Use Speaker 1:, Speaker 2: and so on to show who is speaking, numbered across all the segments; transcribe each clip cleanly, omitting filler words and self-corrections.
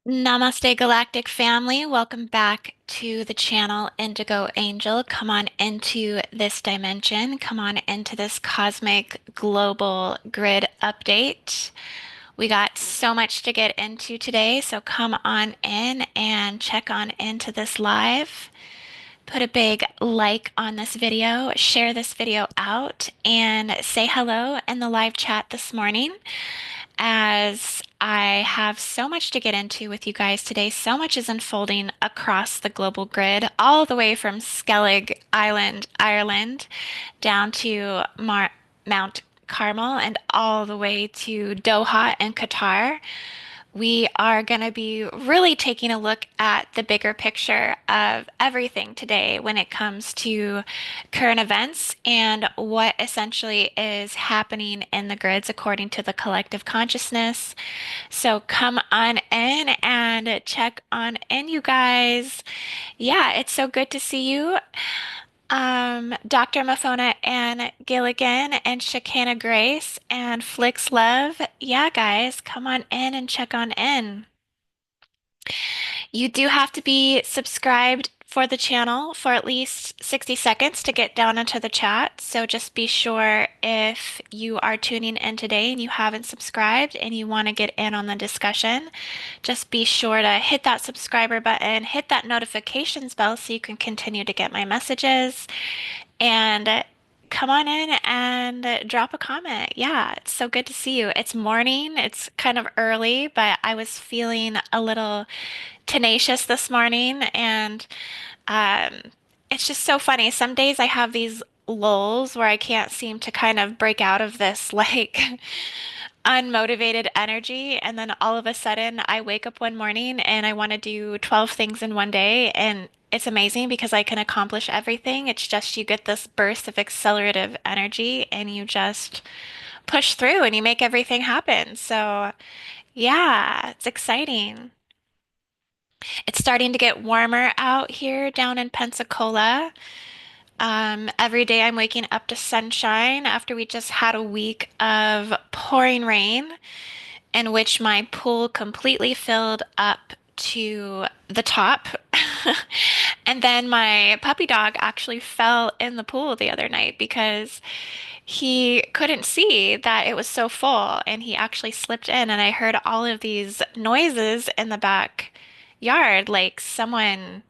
Speaker 1: Namaste, Galactic family. Welcome back to the channel Indigo Angel. Come on into this dimension. Come on into this cosmic global grid update. We got so much to get into today, so come on in and check on into this live. Put a big like on this video, share this video out, and say hello in the live chat this morning as I have so much to get into with you guys today. So much is unfolding across the global grid, all the way from Skellig Island, Ireland, down to Mount Carmel, and all the way to Doha and Qatar. We are going to be really taking a look at the bigger picture of everything today when it comes to current events and what essentially is happening in the grids according to the collective consciousness. So come on in and check on in, you guys. Yeah, it's so good to see you. Dr. Mafona and Gilligan and Shakana Grace and Flix Love. Yeah, guys, come on in and check on in. You do have to be subscribed for the channel for at least 60 seconds to get down into the chat. So just be sure if you are tuning in today and you haven't subscribed and you want to get in on the discussion, just be sure to hit that subscriber button, hit that notifications bell so you can continue to get my messages. And come on in and drop a comment. Yeah, it's so good to see you. It's morning, it's kind of early, but I was feeling a little tenacious this morning, and um, it's just so funny. Some days I have these lulls where I can't seem to kind of break out of this like unmotivated energy. And then all of a sudden, I wake up one morning and I want to do 12 things in one day. And it's amazing because I can accomplish everything. It's just you get this burst of accelerative energy and you just push through and you make everything happen. So, yeah, it's exciting. It's starting to get warmer out here down in Pensacola. Every day I'm waking up to sunshine after we just had a week of pouring rain in which my pool completely filled up to the top. And then my puppy dog actually fell in the pool the other night because he couldn't see that it was so full and he actually slipped in and I heard all of these noises in the backyard, like someone,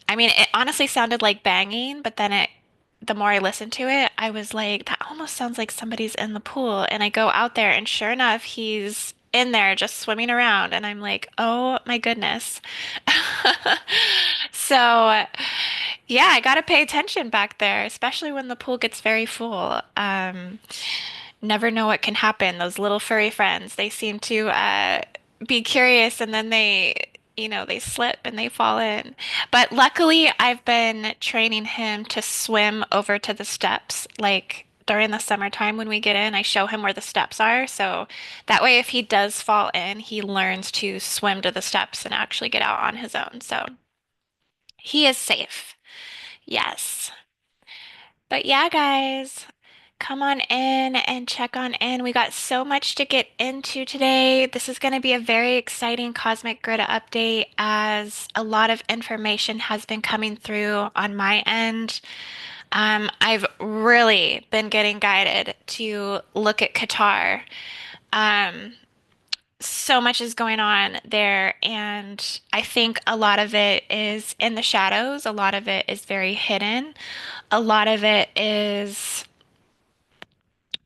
Speaker 1: I mean, it honestly sounded like banging, but then the more I listened to it, I was like, that almost sounds like somebody's in the pool. And I go out there, and sure enough, he's in there just swimming around. And I'm like, oh my goodness. So, yeah, I got to pay attention back there, especially when the pool gets very full. Never know what can happen. Those little furry friends, they seem to be curious and then they slip and they fall in. But luckily, I've been training him to swim over to the steps. Like during the summertime when we get in, I show him where the steps are. So that way, if he does fall in, he learns to swim to the steps and actually get out on his own. So he is safe. Yes. But yeah, guys, come on in and check on in. We got so much to get into today. This is going to be a very exciting Cosmic Grid update as a lot of information has been coming through on my end. I've really been getting guided to look at Qatar. Um, so much is going on there, and I think a lot of it is in the shadows. A lot of it is very hidden. A lot of it is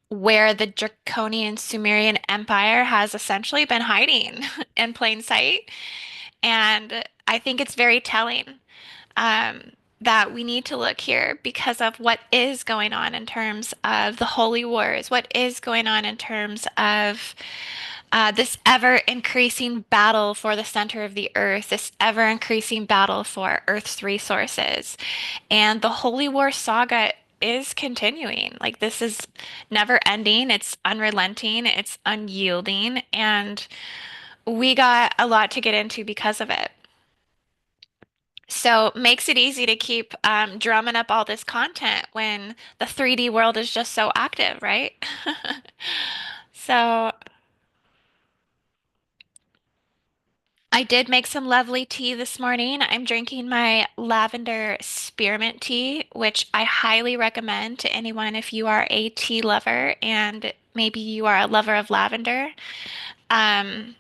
Speaker 1: where the Draconian Sumerian Empire has essentially been hiding in plain sight. And I think it's very telling that we need to look here because of what is going on in terms of the holy wars, what is going on in terms of this ever increasing battle for the center of the earth, this ever increasing battle for Earth's resources. And the Holy War saga is continuing. Like, this is never ending, it's unrelenting, it's unyielding, and we got a lot to get into because of it. So makes it easy to keep drumming up all this content when the 3D world is just so active, right? So I did make some lovely tea this morning. I'm drinking my lavender spearmint tea, which I highly recommend to anyone if you are a tea lover and maybe you are a lover of lavender. Um,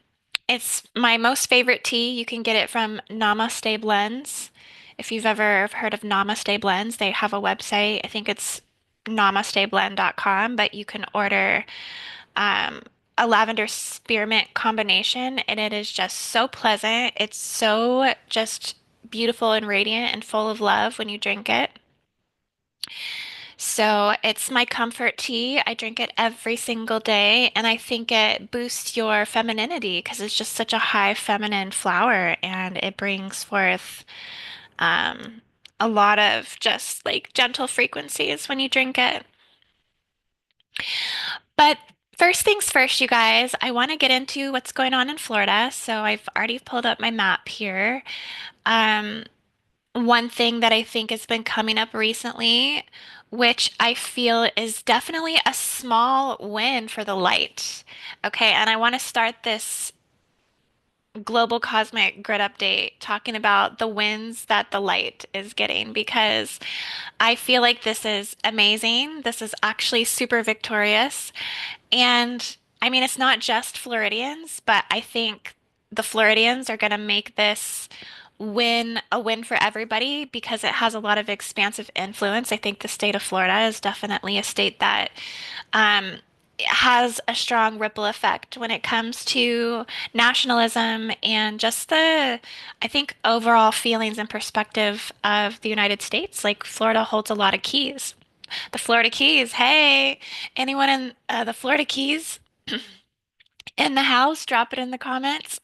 Speaker 1: it's my most favorite tea. You can get it from Namaste Blends. If you've ever heard of Namaste Blends, they have a website. I think it's namasteblend.com, but you can order um, a lavender spearmint combination, and it is just so pleasant. It's so just beautiful and radiant and full of love when you drink it. So it's my comfort tea. I drink it every single day, and I think it boosts your femininity because it's just such a high feminine flower, and it brings forth um, a lot of just like gentle frequencies when you drink it. But first things first, you guys, I want to get into what's going on in Florida. So I've already pulled up my map here. Um, One thing that I think has been coming up recently, which I feel is definitely a small win for the light. Okay, and I want to start this global cosmic grid update talking about the wins that the light is getting because I feel like this is amazing. This is actually super victorious. And I mean, it's not just Floridians, but I think the Floridians are going to make this win a win for everybody because it has a lot of expansive influence. I think the state of Florida is definitely a state that um, has a strong ripple effect when it comes to nationalism and just I think, overall feelings and perspective of the United States. Like Florida holds a lot of keys. The Florida Keys. Hey, anyone in the Florida Keys in the house? Drop it in the comments.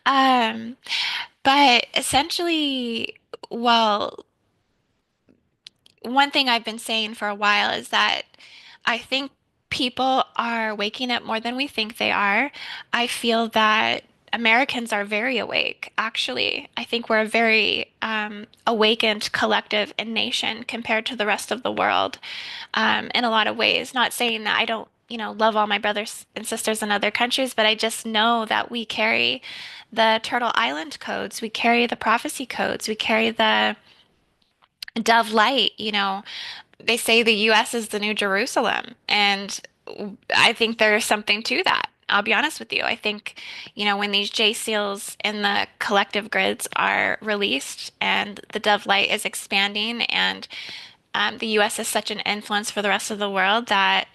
Speaker 1: Um, but essentially, well, one thing I've been saying for a while is that I think people are waking up more than we think they are. I feel that Americans are very awake, actually. I think we're a very awakened collective and nation compared to the rest of the world in a lot of ways. Not saying that I don't, love all my brothers and sisters in other countries, but I just know that we carry the Turtle Island codes, we carry the prophecy codes, we carry the Dove Light, they say the US is the new Jerusalem. And I think there's something to that. I'll be honest with you. I think, when these J seals in the collective grids are released and the Dove Light is expanding and the US is such an influence for the rest of the world that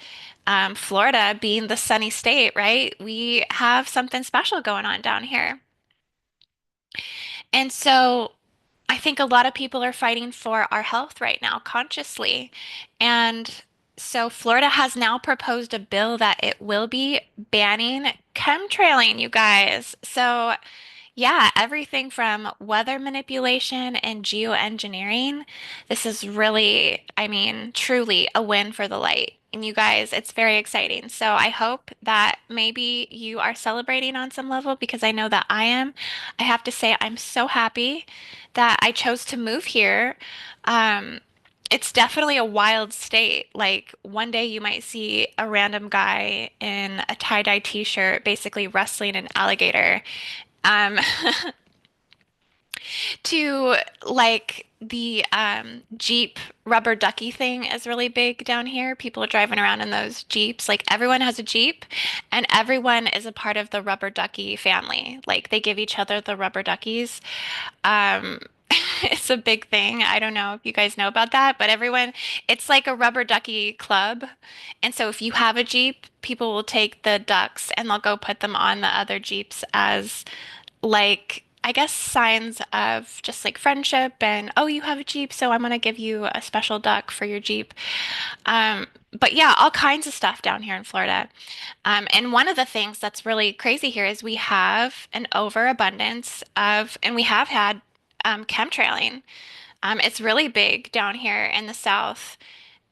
Speaker 1: Florida being the sunny state, right? We have something special going on down here. And so I think a lot of people are fighting for our health right now consciously. And so Florida has now proposed a bill that it will be banning chemtrailing, you guys. So yeah, everything from weather manipulation and geoengineering. This is really, I mean, truly a win for the light. And you guys, it's very exciting. So I hope that maybe you are celebrating on some level because I know that I am. I have to say, I'm so happy that I chose to move here. Um, it's definitely a wild state. Like one day you might see a random guy in a tie-dye t-shirt basically wrestling an alligator. Um, to like the Jeep rubber ducky thing is really big down here. People are driving around in those Jeeps. Like everyone has a Jeep and everyone is a part of the rubber ducky family. Like they give each other the rubber duckies. Um, it's a big thing. I don't know if you guys know about that, but it's like a rubber ducky club. And so if you have a Jeep, people will take the ducks and they'll go put them on the other Jeeps as like I guess signs of just like friendship and oh you have a Jeep so I'm gonna give you a special duck for your Jeep. But yeah, all kinds of stuff down here in Florida. And one of the things that's really crazy here is we have an overabundance of and we have had chemtrailing. It's really big down here in the South.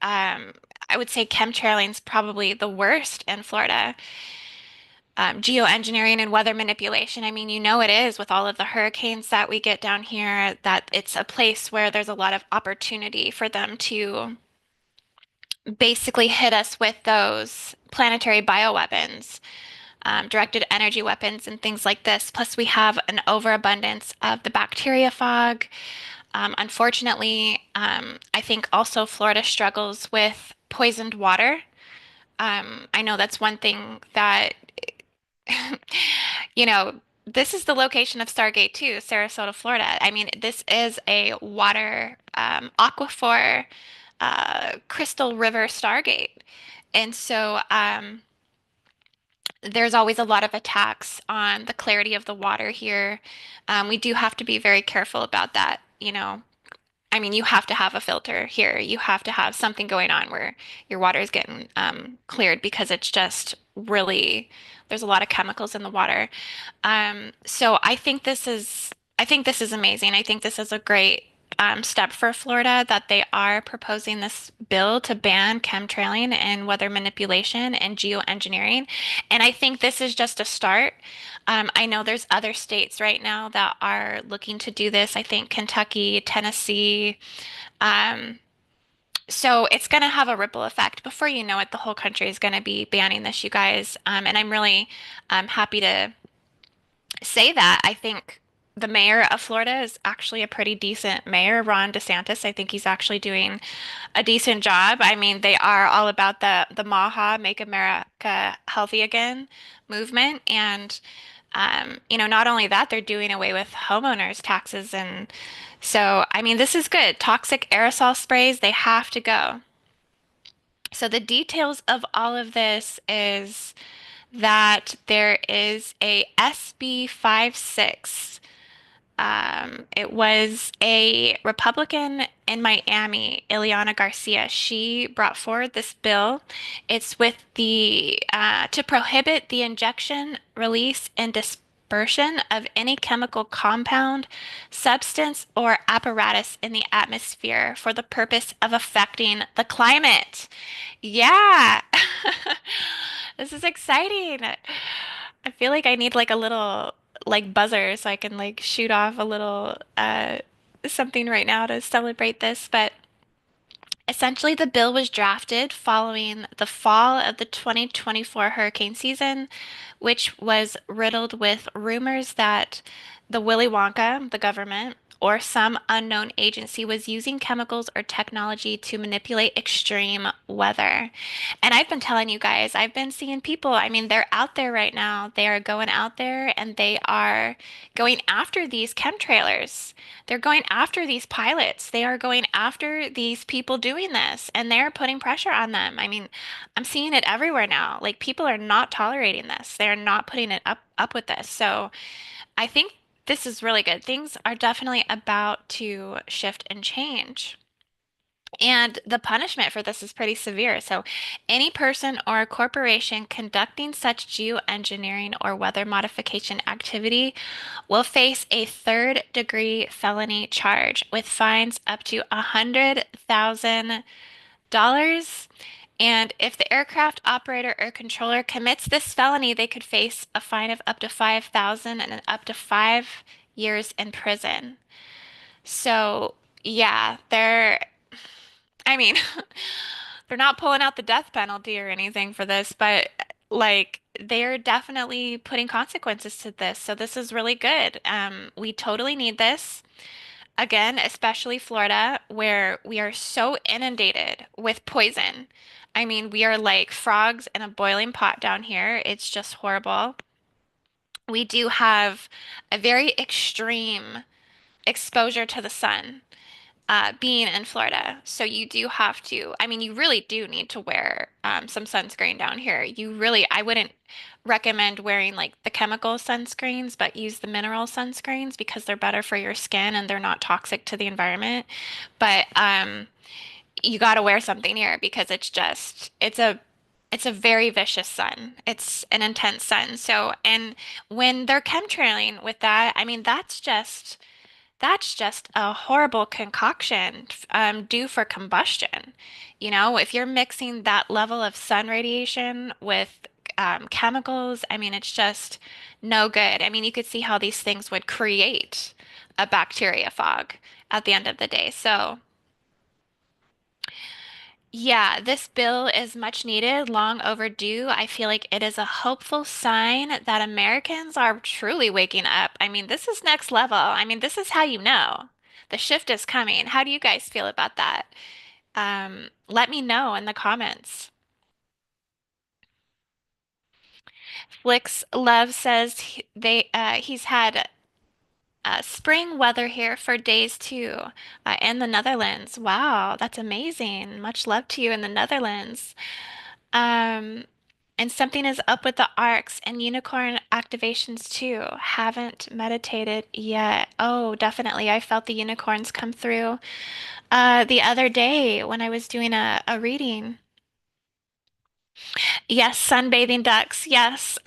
Speaker 1: Um, I would say chemtrailing is probably the worst in Florida. Geoengineering and weather manipulation. I mean, it is with all of the hurricanes that we get down here, that it's a place where there's a lot of opportunity for them to basically hit us with those planetary bioweapons. directed energy weapons and things like this. Plus, we have an overabundance of the bacteria fog. Unfortunately, I think also Florida struggles with poisoned water. I know that's one thing that, you know, this is the location of Stargate too, Sarasota, Florida. I mean, this is a water aquifer crystal river Stargate. And so there's always a lot of attacks on the clarity of the water here. We do have to be very careful about that, you know. I mean, you have to have a filter here. You have to have something going on where your water is getting cleared because it's just really, there's a lot of chemicals in the water. So I think this is amazing. I think this is a great step for Florida that they are proposing this bill to ban chemtrailing and weather manipulation and geoengineering. And I think this is just a start. I know there's other states right now that are looking to do this. I think Kentucky, Tennessee. Um, so it's going to have a ripple effect. Before you know it, the whole country is going to be banning this, you guys. And I'm really happy to say that. I think the mayor of Florida is actually a pretty decent mayor, Ron DeSantis. I think he's actually doing a decent job. I mean, they are all about the MAHA, Make America Healthy Again movement. And not only that, they're doing away with homeowners taxes. And so, I mean, this is good. Toxic aerosol sprays, they have to go. So the details of all of this is that there is a SB 56. It was a Republican in Miami, Ileana Garcia. She brought forward this bill. It's with the to prohibit the injection, release, and dispersion of any chemical compound, substance, or apparatus in the atmosphere for the purpose of affecting the climate. Yeah. This is exciting. I feel like I need like a little like buzzer so I can like shoot off a little something right now to celebrate this, but essentially the bill was drafted following the fall of the 2024 hurricane season, which was riddled with rumors that the Willy Wonka, the government, or some unknown agency was using chemicals or technology to manipulate extreme weather. And I've been telling you guys, I've been seeing people, I mean, they're out there right now. They are going out there and they are going after these chemtrailers. They're going after these pilots. They are going after these people doing this and they're putting pressure on them. I mean, I'm seeing it everywhere now. Like people are not tolerating this. They're not putting it up with this. So I think this is really good. Things are definitely about to shift and change. And the punishment for this is pretty severe. So, any person or corporation conducting such geoengineering or weather modification activity will face a third degree felony charge with fines up to $100,000. And if the aircraft operator or controller commits this felony, they could face a fine of up to 5,000 and up to 5 years in prison. So, yeah, I mean, they're not pulling out the death penalty or anything for this, but like they're definitely putting consequences to this. So this is really good. We totally need this. Again, especially Florida, where we are so inundated with poison. I mean, we are like frogs in a boiling pot down here. It's just horrible. We do have a very extreme exposure to the sun being in Florida. So you do have to, I mean, you really do need to wear some sunscreen down here. I wouldn't recommend wearing like the chemical sunscreens, but use the mineral sunscreens because they're better for your skin and they're not toxic to the environment. But you got to wear something here because it's a very vicious sun. It's an intense sun. So, and when they're chemtrailing with that, I mean, that's just a horrible concoction due for combustion. You know, if you're mixing that level of sun radiation with chemicals, I mean, it's just no good. I mean, you could see how these things would create a bacteria fog at the end of the day. So, Yeah, this bill is much needed, long overdue. I feel like it is a hopeful sign that Americans are truly waking up. I mean, this is next level. I mean, this is how you know the shift is coming. How do you guys feel about that? Let me know in the comments. Flicks Love says he's had spring weather here for days too, in the Netherlands. Wow, that's amazing. Much love to you in the Netherlands. Um, and something is up with the arcs and unicorn activations too. Haven't meditated yet. Oh, definitely. I felt the unicorns come through the other day when I was doing a reading. Yes, sunbathing ducks. Yes.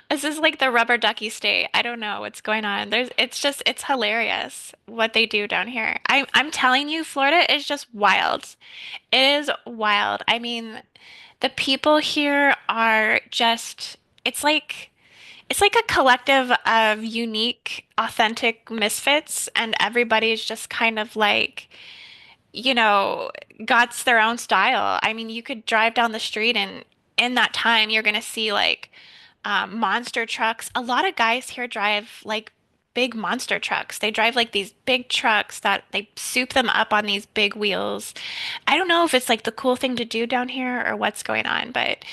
Speaker 1: This is like the rubber ducky state. I don't know what's going on. It's hilarious what they do down here. I'm telling you, Florida is just wild. It is wild. I mean, the people here are just, it's like a collective of unique, authentic misfits, and everybody's just kind of like, you know, got their own style. I mean, you could drive down the street and in that time you're gonna see like monster trucks. A lot of guys here drive like big monster trucks. They drive like these big trucks that they soup them up on these big wheels. I don't know if it's like the cool thing to do down here or what's going on, but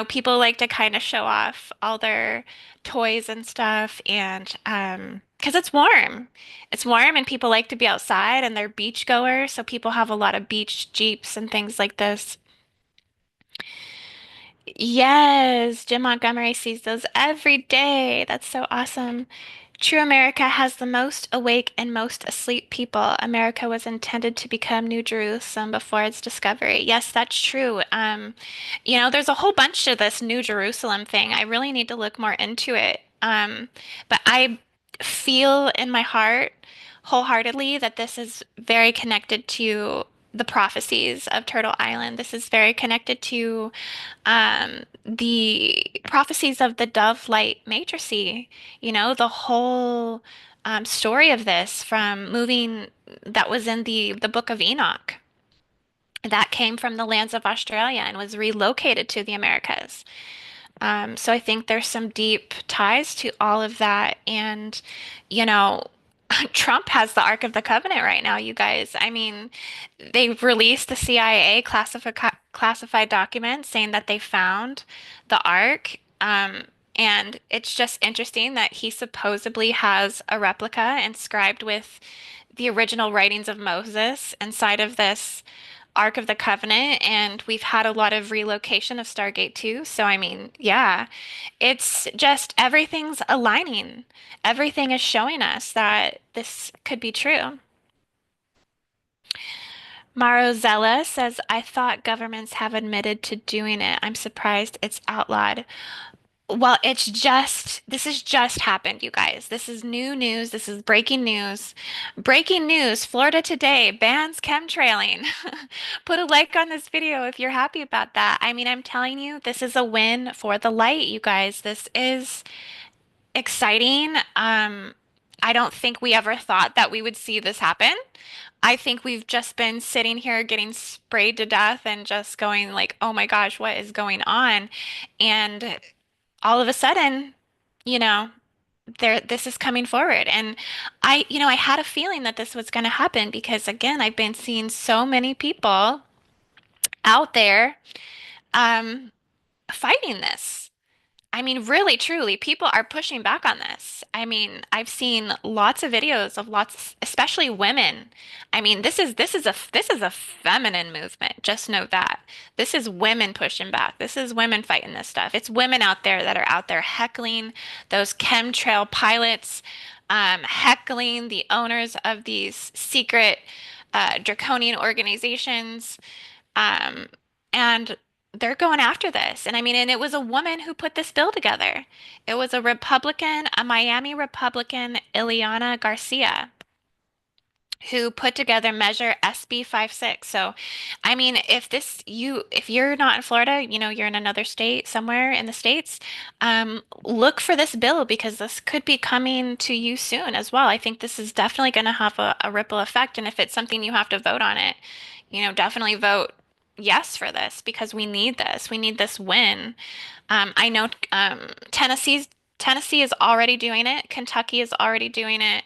Speaker 1: people like to kind of show off all their toys and stuff and because it's warm. It's warm and people like to be outside and they're beach goers, so people have a lot of beach jeeps and things like this. Yes, Jim Montgomery sees those every day. That's so awesome. True America has the most awake and most asleep people. America was intended to become New Jerusalem before its discovery. Yes, that's true. There's a whole bunch to this New Jerusalem thing. I really need to look more into it. But I feel in my heart wholeheartedly that this is very connected to the prophecies of Turtle Island. This is very connected to the prophecies of the dove light matrices, the whole story of this from moving that was in the Book of Enoch that came from the lands of Australia and was relocated to the Americas. So I think there's some deep ties to all of that. And, you know, Trump has the Ark of the Covenant right now, you guys. I mean, they released the CIA classified document saying that they found the Ark. And it's just interesting that he supposedly has a replica inscribed with the original writings of Moses inside of this Ark of the Covenant, and we've had a lot of relocation of Stargate too. So, I mean, yeah, it's just everything's aligning. Everything is showing us that this could be true. Marozella says, I thought governments have admitted to doing it. I'm surprised it's outlawed. Well, this has just happened, you guys. This is new news. This is breaking news. Breaking news, Florida today bans chemtrailing. Put a like on this video if you're happy about that. I mean, I'm telling you, this is a win for the light, you guys. This is exciting. I don't think we ever thought that we would see this happen. I think we've just been sitting here getting sprayed to death and just going like, oh my gosh, what is going on? And all of a sudden, you know, this is coming forward. And I had a feeling that this was going to happen because again, I've been seeing so many people out there um fighting this. I mean, really, truly, people are pushing back on this. I mean, I've seen lots of videos of lots, especially women. I mean, this is a feminine movement. Just know that. This is women pushing back. This is women fighting this stuff. It's women out there that are out there heckling those chemtrail pilots, heckling the owners of these secret draconian organizations. Um, and they're going after this. And I mean, and it was a woman who put this bill together. It was a Republican, a Miami Republican, Ileana Garcia, who put together Measure SB 56. So, I mean, if you're not in Florida, you're in another state somewhere in the States, look for this bill because this could be coming to you soon as well. I think this is definitely going to have a ripple effect. And if it's something you have to vote on it, definitely vote yes for this because we need this. We need this win. I know Tennessee is already doing it. Kentucky is already doing it.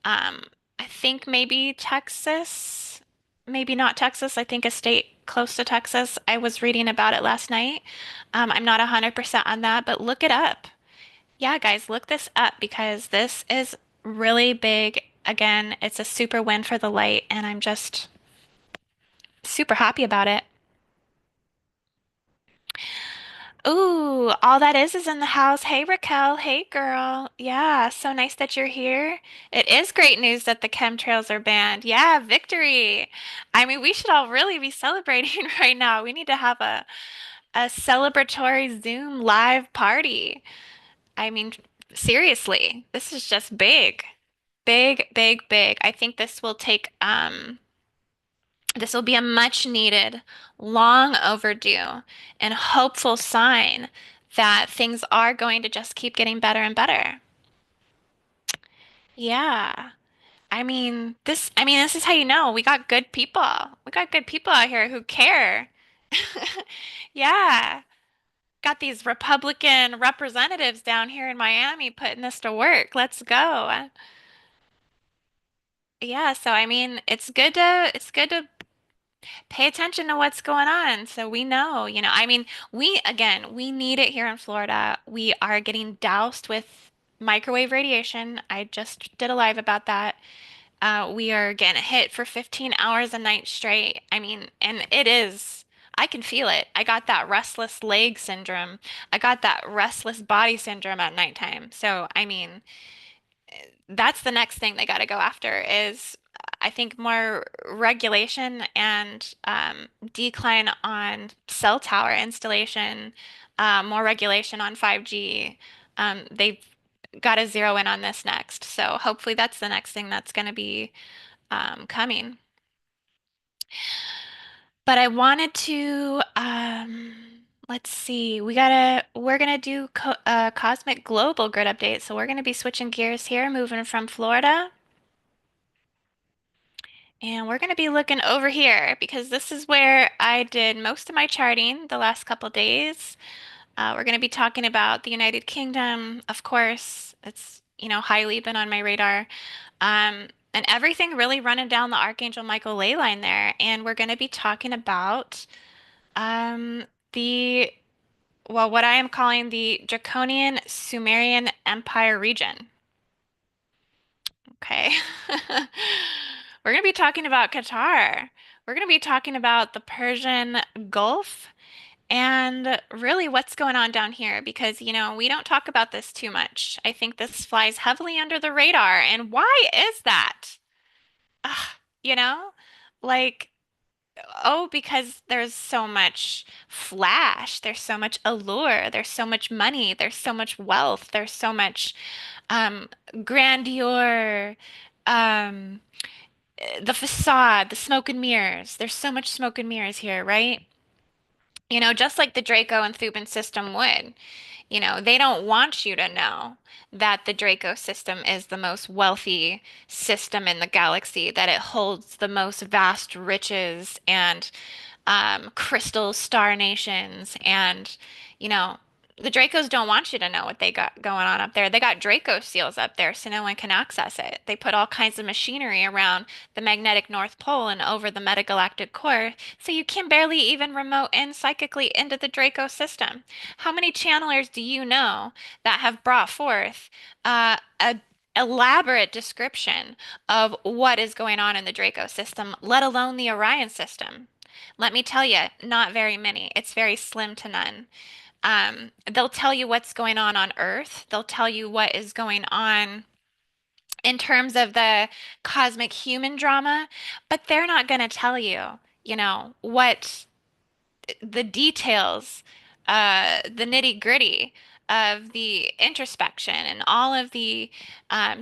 Speaker 1: Um, I think maybe Texas, maybe not Texas. I think a state close to Texas. I was reading about it last night. I'm not 100% on that, but look it up. Yeah, guys, look this up because this is really big. Again, it's a super win for the light, and I'm just super happy about it. Ooh, all that is in the house. Hey, Raquel. Hey, girl. Yeah, so nice that you're here. It is great news that the chemtrails are banned. Yeah, victory. I mean, we should all really be celebrating right now. We need to have a celebratory Zoom live party. I mean, seriously, this is just big. Big, big, big. I think this will be a much needed, long overdue, and hopeful sign that things are going to just keep getting better and better. Yeah. I mean, this is how you know we got good people. We got good people out here who care. Yeah. Got these Republican representatives down here in Miami putting this to work. Let's go. Yeah, so I mean, it's good to pay attention to what's going on so we know, I mean, we need it here in Florida. We are getting doused with microwave radiation. I just did a live about that. We are getting hit for 15 hours a night straight. I mean, and I can feel it. I got that restless leg syndrome. I got that restless body syndrome at nighttime. So, I mean, that's the next thing they got to go after is I think more regulation and decline on cell tower installation, more regulation on 5G. They've got to zero in on this next. So hopefully that's the next thing that's going to be coming. But I wanted to, let's see, we're gonna do co cosmic global grid update. So we're gonna be switching gears here, moving from Florida. And we're going to be looking over here because this is where I did most of my charting the last couple days. We're going to be talking about the United Kingdom, of course. It's, highly been on my radar. And everything really running down the Archangel Michael ley line there. And we're going to be talking about um, the, well, what I am calling the Draconian Sumerian Empire region. Okay. We're going to be talking about Qatar. We're going to be talking about the Persian Gulf and really what's going on down here because, we don't talk about this too much. I think this flies heavily under the radar. And why is that? Ugh, you know, like, oh, because there's so much flash, there's so much allure, there's so much money, there's so much wealth, there's so much um, grandeur. Um, the facade, the smoke and mirrors. There's so much smoke and mirrors here, right? Just like the Draco and Thuban system would. They don't want you to know that the Draco system is the most wealthy system in the galaxy, that it holds the most vast riches and crystal star nations. And, you know, the Dracos don't want you to know what they got going on up there. They got Draco seals up there so no one can access it. They put all kinds of machinery around the magnetic North Pole and over the metagalactic core, so you can barely even remote in psychically into the Draco system. How many channelers do you know that have brought forth a elaborate description of what is going on in the Draco system, let alone the Orion system? Let me tell you, not very many. It's very slim to none. They'll tell you what's going on Earth. They'll tell you what is going on in terms of the cosmic human drama, but they're not going to tell you, what the details, the nitty-gritty of the introspection and all of the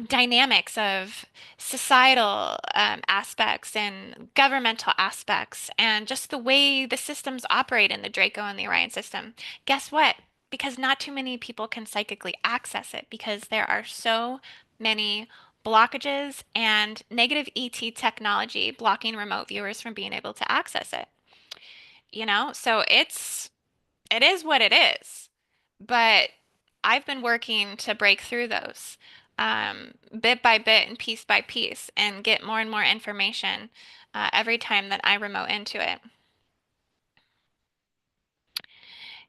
Speaker 1: dynamics of societal aspects and governmental aspects and just the way the systems operate in the Draco and the Orion system. Guess what? Because not too many people can psychically access it because there are so many blockages and negative ET technology blocking remote viewers from being able to access it. So it is what it is. But I've been working to break through those bit by bit and piece by piece and get more and more information every time that I remote into it.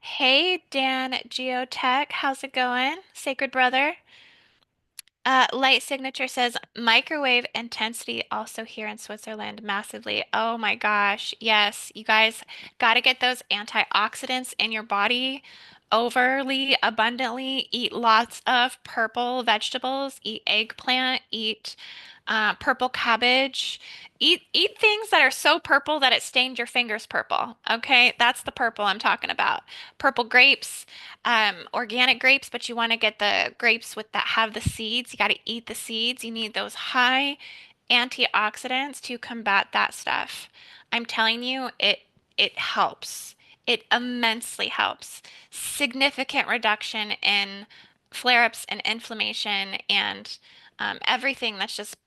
Speaker 1: Hey, Dan Geotech, how's it going? Sacred brother. Light Signature says microwave intensity also here in Switzerland massively. Oh my gosh. Yes, you guys got to get those antioxidants in your body overly abundantly. Eat lots of purple vegetables, eat eggplant, eat purple cabbage. Eat things that are so purple that it stained your fingers purple. Okay, that's the purple I'm talking about. Purple grapes, organic grapes, but you want to get the grapes with that have the seeds. You got to eat the seeds. You need those high antioxidants to combat that stuff. I'm telling you, it helps. It immensely helps. Significant reduction in flare-ups and inflammation and everything that's just,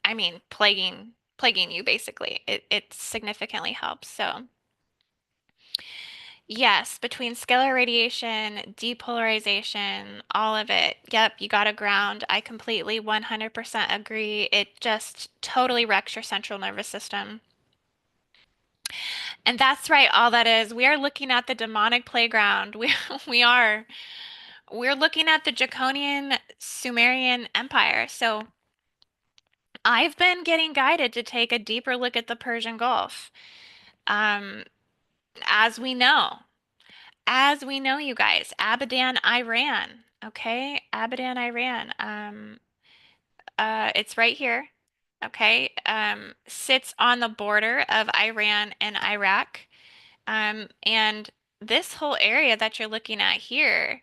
Speaker 1: I mean, plaguing you basically. It significantly helps. So. Yes, between scalar radiation, depolarization, all of it. Yep, you got to ground. I completely 100% agree. It just totally wrecks your central nervous system. And that's right, all that is. We are looking at the demonic playground. We are. We're looking at the Draconian Sumerian Empire. So I've been getting guided to take a deeper look at the Persian Gulf. Um, as we know. As we know, you guys, Abadan, Iran. Okay, Abadan, Iran. It's right here. Okay, sits on the border of Iran and Iraq. And this whole area that you're looking at here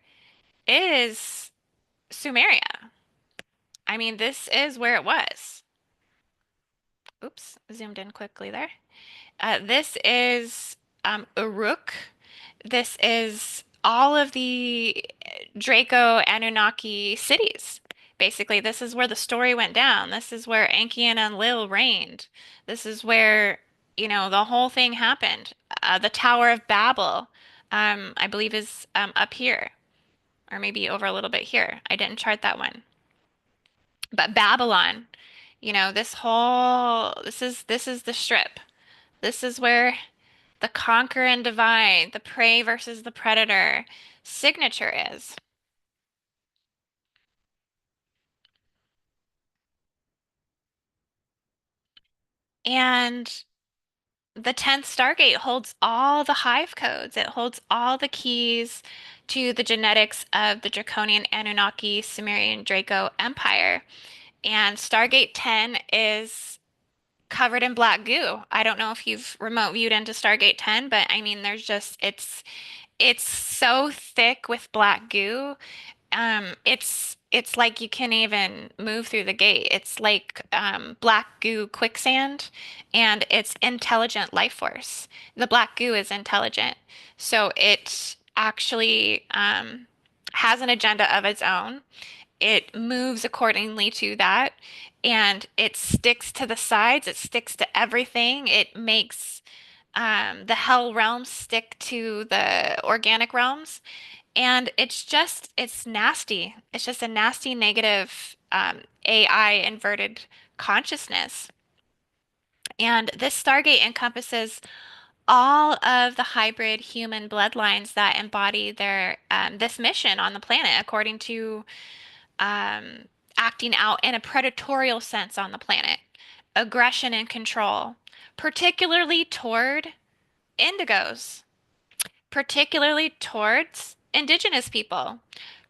Speaker 1: is Sumeria. I mean, this is where it was. Oops, zoomed in quickly there. This is Uruk. This is all of the Draco Anunnaki cities. Basically, this is where the story went down. This is where Enki and Enlil reigned. This is where, the whole thing happened. The Tower of Babel, I believe, is up here, or maybe over a little bit here. I didn't chart that one. But Babylon, this is the strip. This is where the conquer and divide, the prey versus the predator signature is. And the 10th Stargate holds all the hive codes. It holds all the keys to the genetics of the Draconian Anunnaki Sumerian Draco Empire. And Stargate 10 is covered in black goo. I don't know if you've remote viewed into Stargate 10, but I mean, it's so thick with black goo. It's like you can't even move through the gate. It's like black goo quicksand, and it's intelligent life force. The black goo is intelligent, so it actually has an agenda of its own. It moves accordingly to that, and it sticks to the sides. It sticks to everything. It makes the hell realms stick to the organic realms. And it's nasty. It's just a nasty negative AI inverted consciousness. And this Stargate encompasses all of the hybrid human bloodlines that embody this mission on the planet, according to um, acting out in a predatorial sense on the planet, aggression and control, particularly toward indigos, particularly towards indigenous people,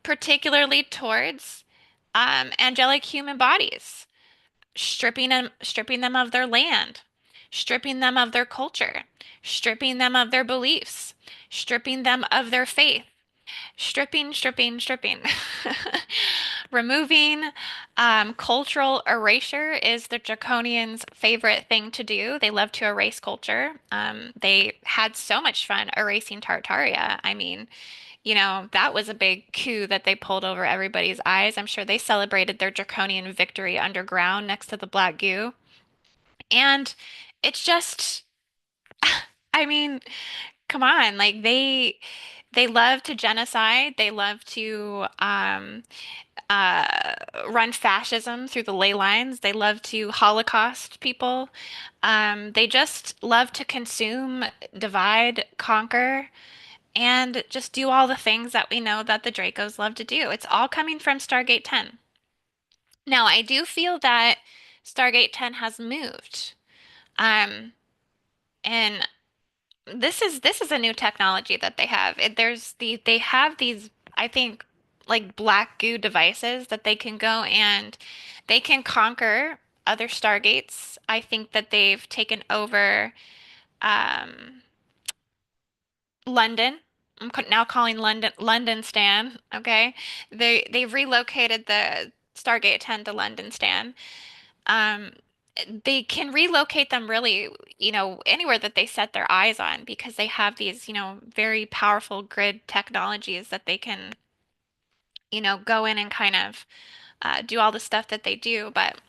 Speaker 1: particularly towards angelic human bodies, stripping them of their land, stripping them of their culture, stripping them of their beliefs, stripping them of their faith, stripping. Removing cultural erasure is the Draconians' favorite thing to do. They love to erase culture. They had so much fun erasing Tartaria. I mean, that was a big coup that they pulled over everybody's eyes. I'm sure they celebrated their Draconian victory underground next to the Black Goo. And it's just, I mean, come on, like they love to genocide. They love to uh, run fascism through the ley lines. They love to Holocaust people. They just love to consume, divide, conquer, and just do all the things that we know that the Dracos love to do. It's all coming from Stargate 10. Now, I do feel that Stargate 10 has moved. Um, and this is a new technology that they have. They have these, I think, like black goo devices that they can go and they can conquer other stargates. I think that they've taken over um, London. Now calling London Stan. Okay, they've relocated the Stargate 10 to London Stan. Um, they can relocate them really, anywhere that they set their eyes on because they have these, very powerful grid technologies that they can, go in and kind of do all the stuff that they do. But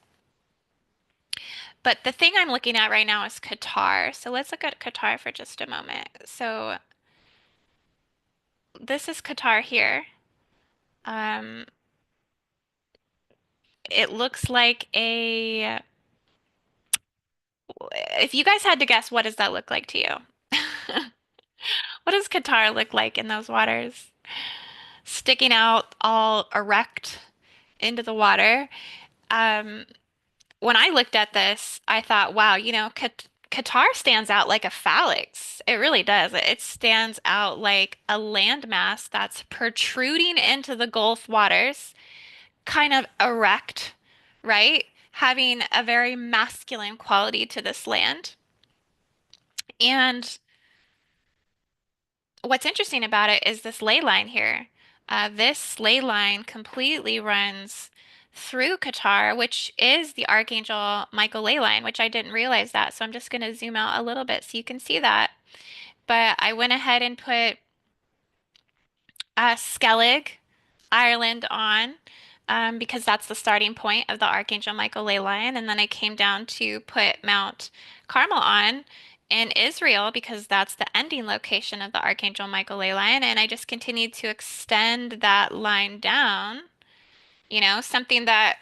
Speaker 1: the thing I'm looking at right now is Qatar. So let's look at Qatar for just a moment. So this is Qatar here. Um, it looks like if you guys had to guess, what does that look like to you? What does Qatar look like in those waters? Sticking out all erect into the water. Um, when I looked at this, I thought, wow, Qatar stands out like a phalanx. It really does. It stands out like a landmass that's protruding into the Gulf waters, kind of erect, right? Having a very masculine quality to this land. And what's interesting about it is this ley line here. This ley line completely runs through Qatar, which is the Archangel Michael ley line, which I didn't realize that. So I'm just going to zoom out a little bit so you can see that. But I went ahead and put Skellig, Ireland on because that's the starting point of the Archangel Michael ley line. And then I came down to put Mount Carmel on in Israel because that's the ending location of the Archangel Michael ley line. And I just continued to extend that line down, something that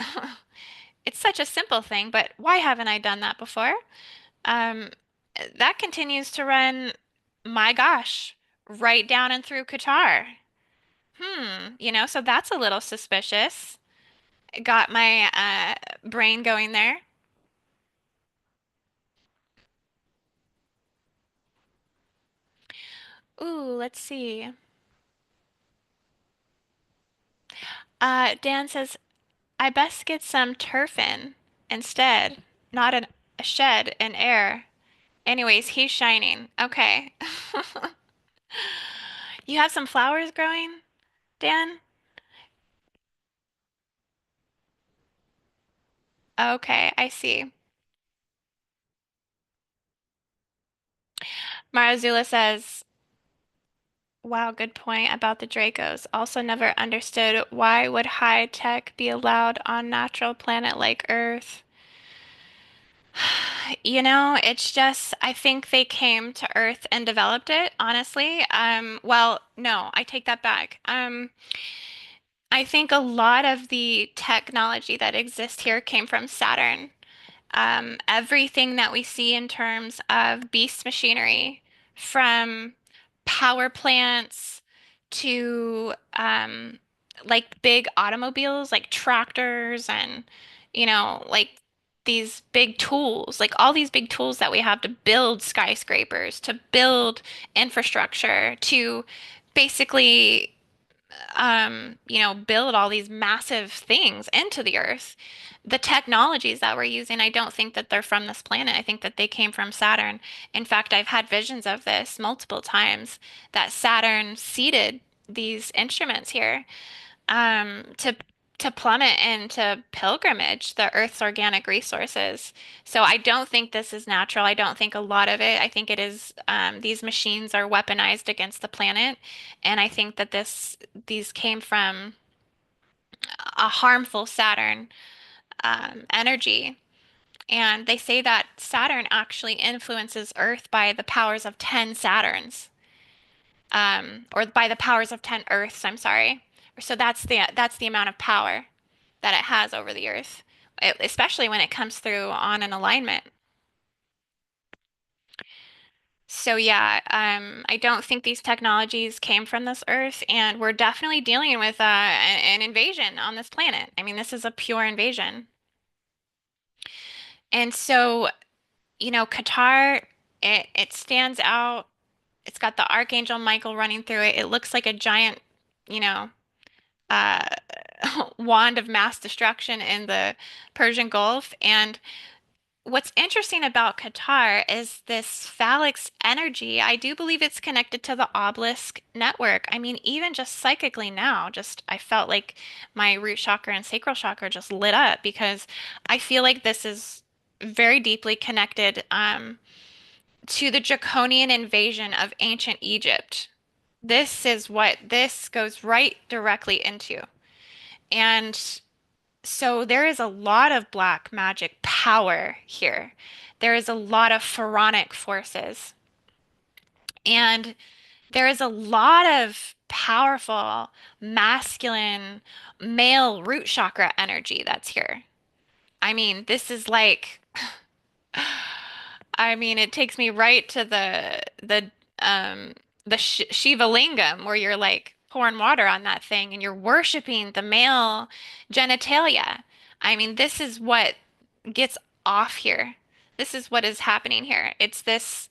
Speaker 1: it's such a simple thing, but why haven't I done that before? Um, that continues to run, my gosh, right down and through Qatar. So that's a little suspicious. Got my brain going there. Ooh, let's see. Dan says, I best get some turf in instead, not a shed in air. Anyways, he's shining. Okay. You have some flowers growing, Dan? Okay, I see. Marazula says, wow, good point about the Dracos. Also never understood why would high tech be allowed on natural planet like Earth? It's just I think they came to Earth and developed it, honestly. Well, no, I take that back. I think a lot of the technology that exists here came from Saturn. Everything that we see in terms of beast machinery, from power plants to like big automobiles, like tractors, and like these big tools, like all these big tools that we have to build skyscrapers, to build infrastructure, to basically build all these massive things into the earth. The technologies that we're using, I don't think that they're from this planet. I think that they came from Saturn. In fact, I've had visions of this multiple times that Saturn seeded these instruments here to plummet and to pilgrimage the Earth's organic resources. So I don't think this is natural. I don't think a lot of it. I think it is these machines are weaponized against the planet, and I think that these came from a harmful Saturn energy. And they say that Saturn actually influences Earth by the powers of 10 Saturns, or by the powers of 10 Earths, I'm sorry. So that's the amount of power that it has over the Earth, especially when it comes through on an alignment. So yeah, I don't think these technologies came from this Earth, and we're definitely dealing with an invasion on this planet. I mean, this is a pure invasion. And so, Qatar, it stands out. It's got the Archangel Michael running through it. It looks like a giant, you know, uh, wand of mass destruction in the Persian Gulf. And what's interesting about Qatar is this phallic energy. I do believe it's connected to the obelisk network. I mean, even just psychically now, just I felt like my root chakra and sacral chakra just lit up because I feel like this is very deeply connected to the Draconian invasion of ancient Egypt. This is what this goes right directly into. And so there is a lot of black magic power here. There is a lot of pharaonic forces. And there is a lot of powerful masculine male root chakra energy that's here. I mean, this is like I mean, it takes me right to um the Sh Shiva Lingam where you're like pouring water on that thing and you're worshiping the male genitalia. I mean, this is what gets off here. This is what is happening here. It's this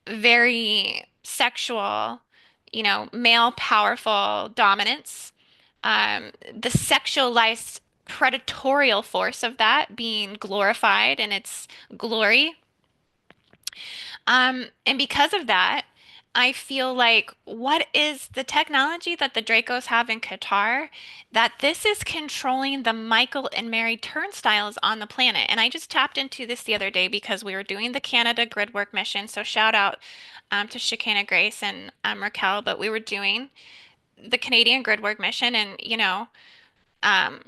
Speaker 1: very sexual, male powerful dominance. The sexualized predatorial force of that being glorified in its glory. And because of that, I feel like what is the technology that the Dracos have in Qatar, that this is controlling the Michael and Mary turnstiles on the planet. And I just tapped into this the other day because we were doing the Canada Gridwork mission. So shout out to Shekinah Grace and Raquel, but we were doing the Canadian Gridwork mission and, um,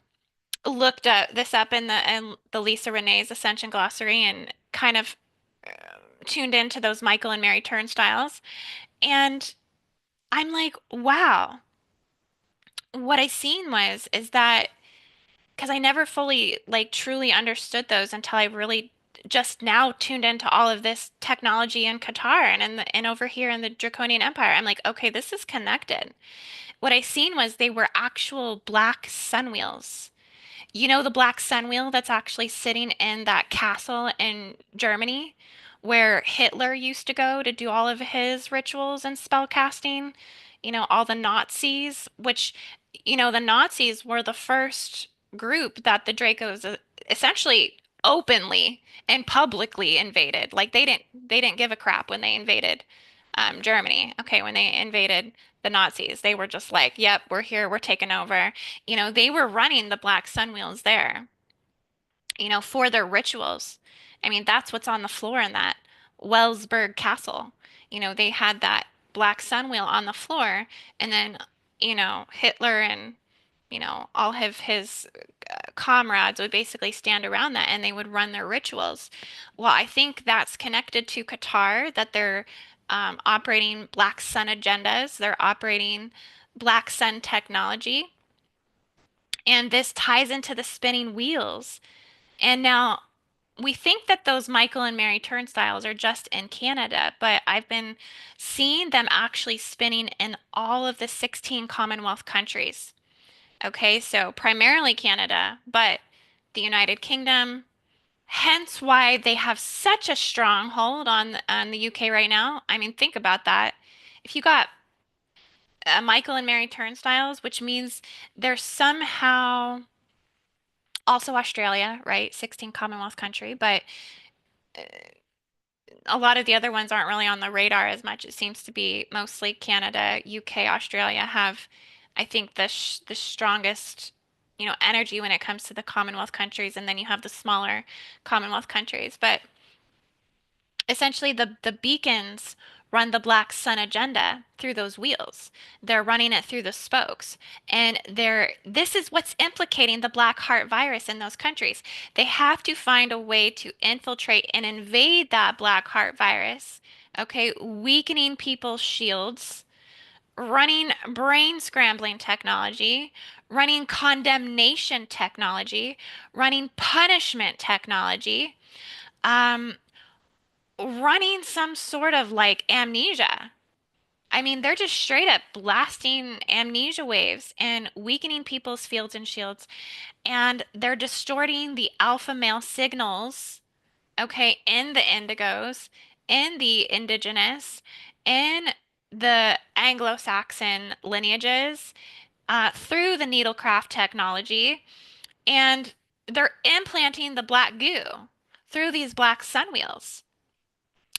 Speaker 1: looked this up in the Lisa Renee's Ascension Glossary and kind of tuned into those Michael and Mary turnstiles. And I'm like, wow, what I seen was is that because I never fully like truly understood those until I really just now tuned into all of this technology in Qatar and over here in the Draconian Empire. I'm like, okay, this is connected. What I seen was they were actual black sun wheels. You know the black sun wheel that's actually sitting in that castle in Germany where Hitler used to go to do all of his rituals and spell casting? All the Nazis, which, the Nazis were the first group that the Dracos essentially openly and publicly invaded. Like they didn't give a crap when they invaded Germany. Okay, when they invaded the Nazis, they were just like, "Yep, we're here, we're taking over." They were running the Black Sun Wheels there, for their rituals. I mean, that's what's on the floor in that Wellsburg Castle. They had that Black Sun Wheel on the floor, and then, Hitler and, all of his comrades would basically stand around that and they would run their rituals. Well, I think that's connected to Qatar, that they're operating Black Sun agendas, they're operating Black Sun technology, and this ties into the spinning wheels. And now we think that those Michael and Mary turnstiles are just in Canada, but I've been seeing them actually spinning in all of the 16 Commonwealth countries. Okay, so primarily Canada, but the United Kingdom, hence why they have such a strong hold on the UK right now. I mean, think about that. If you got Michael and Mary turnstiles, which means they're somehow also Australia, right? 16 Commonwealth country, but a lot of the other ones aren't really on the radar as much. It seems to be mostly Canada, UK, Australia have, I think, the strongest, energy when it comes to the Commonwealth countries, and then you have the smaller Commonwealth countries. But essentially, the beacons run the Black Sun agenda through those wheels. They're running it through the spokes. And this is what's implicating the Black Heart virus in those countries. They have to find a way to infiltrate and invade that Black Heart virus, okay, weakening people's shields, running brain scrambling technology, running condemnation technology, running punishment technology, um, running some sort of like amnesia. I mean, they're just straight up blasting amnesia waves and weakening people's fields and shields, and they're distorting the alpha male signals, okay, in the indigos, in the indigenous, in the Anglo-Saxon lineages, through the needlecraft technology, and they're implanting the black goo through these black sun wheels,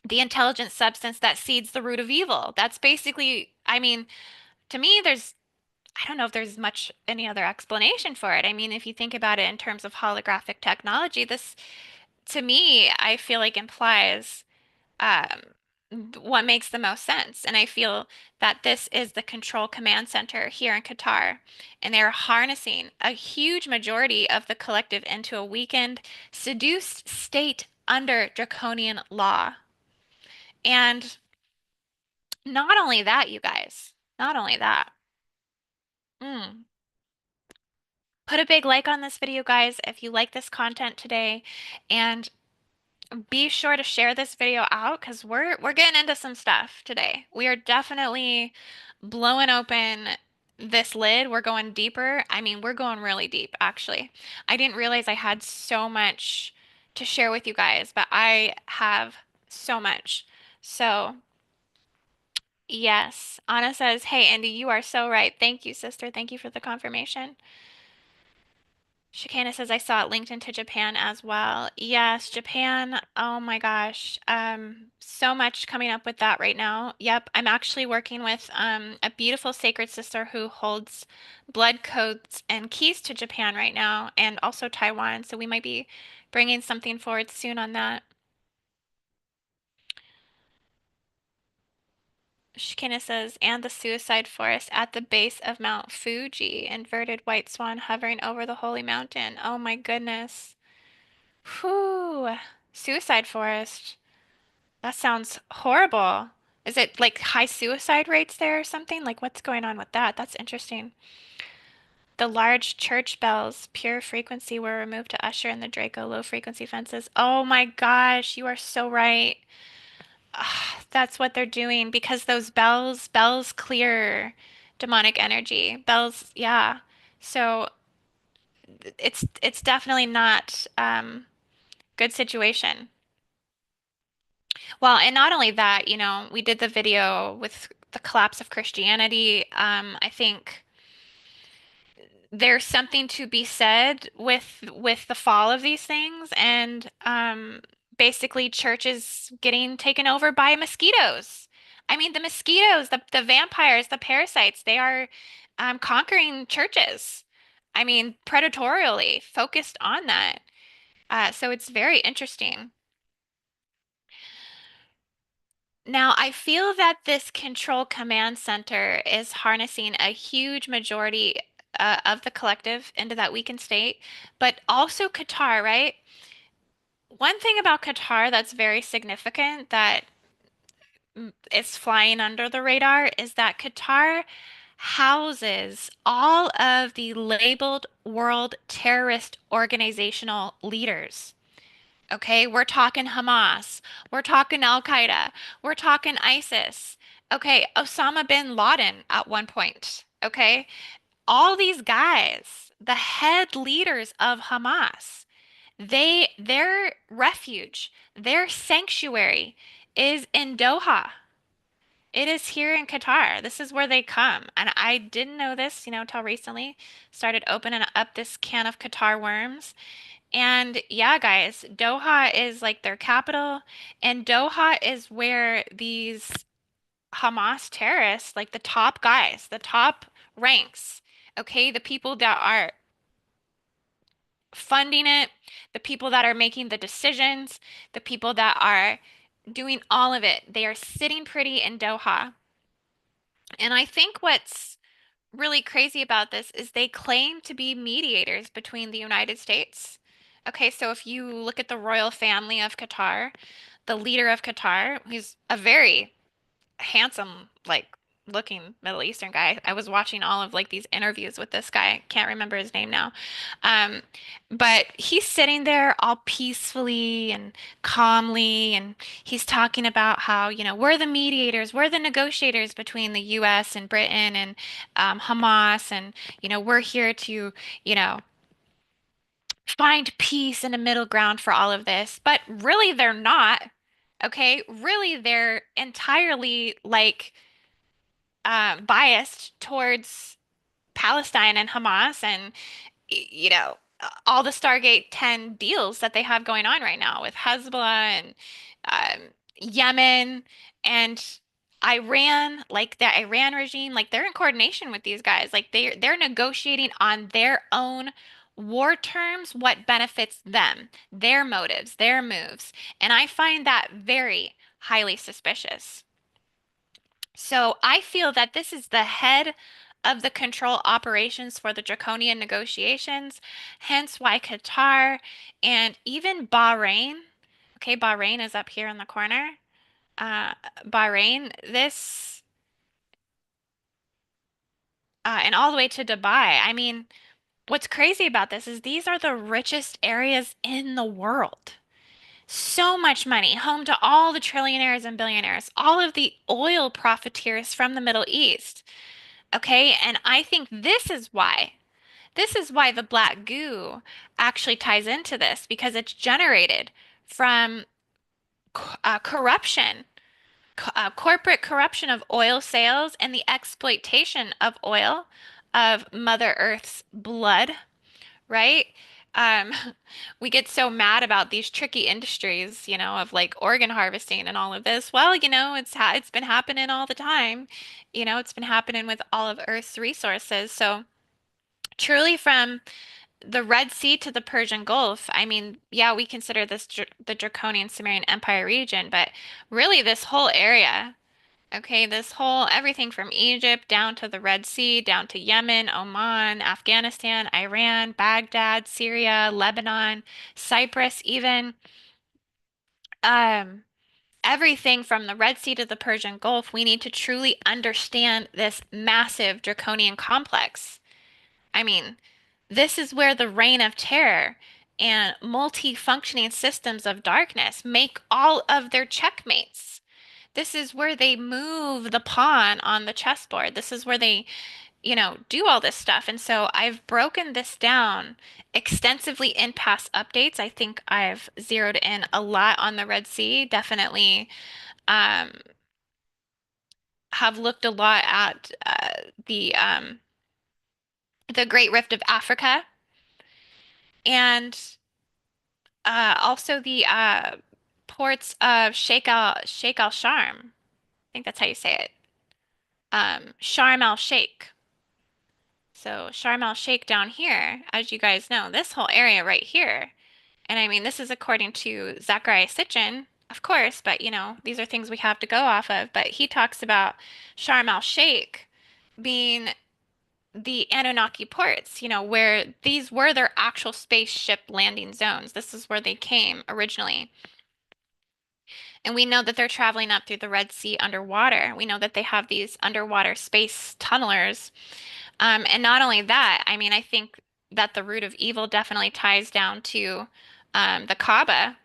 Speaker 1: the intelligent substance that seeds the root of evil. That's basically, I mean, to me, I don't know if there's much any other explanation for it. I mean, if you think about it in terms of holographic technology, this, to me, I feel like implies um, what makes the most sense. And I feel that this is the control command center here in Qatar. And they're harnessing a huge majority of the collective into a weakened, seduced state under draconian law. And not only that, you guys, not only that. Mm. Put a big like on this video, guys, if you like this content today. And be sure to share this video out because we're getting into some stuff today. We are definitely blowing open this lid. We're going deeper. I mean, we're going really deep, actually. I didn't realize I had so much to share with you guys, but I have so much. So, yes, Anna says, "Hey, Andy, you are so right. Thank you, sister. Thank you for the confirmation." Shikana says, I saw it linked into Japan as well. Yes, Japan. Oh my gosh. So much coming up with that right now. Yep, I'm actually working with a beautiful sacred sister who holds blood codes and keys to Japan right now and also Taiwan. So we might be bringing something forward soon on that. Shikana says, and the suicide forest at the base of Mount Fuji, inverted white swan hovering over the holy mountain. Oh my goodness. Whew. Suicide forest. That sounds horrible. Is it like high suicide rates there or something? Like what's going on with that? That's interesting. The large church bells, pure frequency, were removed to usher in the Draco low frequency fences. Oh my gosh, you are so right. Ah, that's what they're doing because those bells clear demonic energy. Bells, yeah. So it's definitely not good situation. Well, and not only that, we did the video with the collapse of Christianity. I think there's something to be said with the fall of these things and basically churches getting taken over by mosquitoes. I mean, the mosquitoes, the vampires, the parasites, they are conquering churches. I mean, predatorially focused on that. So it's very interesting. Now, I feel that this control command center is harnessing a huge majority of the collective into that weakened state, but also Qatar, right? One thing about Qatar that's very significant that is flying under the radar is that Qatar houses all of the labeled world terrorist organizational leaders. Okay, we're talking Hamas, we're talking Al Qaeda, we're talking ISIS. Okay, Osama bin Laden at one point. Okay, all these guys, the head leaders of Hamas, their refuge, their sanctuary is in Doha. It is here in Qatar. This is where they come. And I didn't know this, till recently. Started opening up this can of Qatar worms. And yeah, guys, Doha is like their capital, and Doha is where these Hamas terrorists, like the top guys, the top ranks, okay, the people that are funding it, the people that are making the decisions, the people that are doing all of it. They are sitting pretty in Doha. And I think what's really crazy about this is they claim to be mediators between the United States. Okay, so if you look at the royal family of Qatar, the leader of Qatar, he's a very handsome, like looking Middle Eastern guy. I was watching all of like these interviews with this guy. Can't remember his name now. Um, but he's sitting there all peacefully and calmly, and he's talking about how, we're the mediators, we're the negotiators between the US and Britain and Hamas, and, we're here to, you know, find peace and a middle ground for all of this. But really, they're not. Okay, really, they're entirely like biased towards Palestine and Hamas and, all the Stargate 10 deals that they have going on right now with Hezbollah and Yemen and Iran, like the Iran regime, like they're in coordination with these guys. Like they're negotiating on their own war terms, what benefits them, their motives, their moves. And I find that very highly suspicious. So I feel that this is the head of the control operations for the Draconian negotiations, hence why Qatar and even Bahrain, okay, Bahrain is up here in the corner. Uh, Bahrain, and all the way to Dubai. I mean, what's crazy about this is these are the richest areas in the world. So much money, home to all the trillionaires and billionaires, all of the oil profiteers from the Middle East. Okay, and I think this is why the black goo actually ties into this because it's generated from corruption, corporate corruption of oil sales and the exploitation of oil, of Mother Earth's blood, right? Um, we get so mad about these tricky industries, of like organ harvesting and all of this. Well, it's been happening all the time. It's been happening with all of Earth's resources. So truly from the Red Sea to the Persian Gulf, I mean, yeah, we consider this the Draconian Sumerian Empire region, but really this whole area, okay, this whole everything from Egypt down to the Red Sea, down to Yemen, Oman, Afghanistan, Iran, Baghdad, Syria, Lebanon, Cyprus, even um, everything from the Red Sea to the Persian Gulf, we need to truly understand this massive draconian complex. I mean, this is where the reign of terror and multi-functioning systems of darkness make all of their checkmates. This is where they move the pawn on the chessboard. This is where they, do all this stuff. And so I've broken this down extensively in past updates. I think I've zeroed in a lot on the Red Sea. Definitely um, have looked a lot at the Great Rift of Africa and also the ports of Sheikh Al Sharm. I think that's how you say it. Sharm El Sheikh. So Sharm El Sheikh down here, as you guys know, this whole area right here. And I mean, this is according to Zachariah Sitchin, of course, but these are things we have to go off of. But he talks about Sharm El Sheikh being the Anunnaki ports, where these were their actual spaceship landing zones. This is where they came originally. And we know that they're traveling up through the Red Sea underwater. We know that they have these underwater space tunnelers. And not only that, I mean, I think that the root of evil definitely ties down to the Kaaba,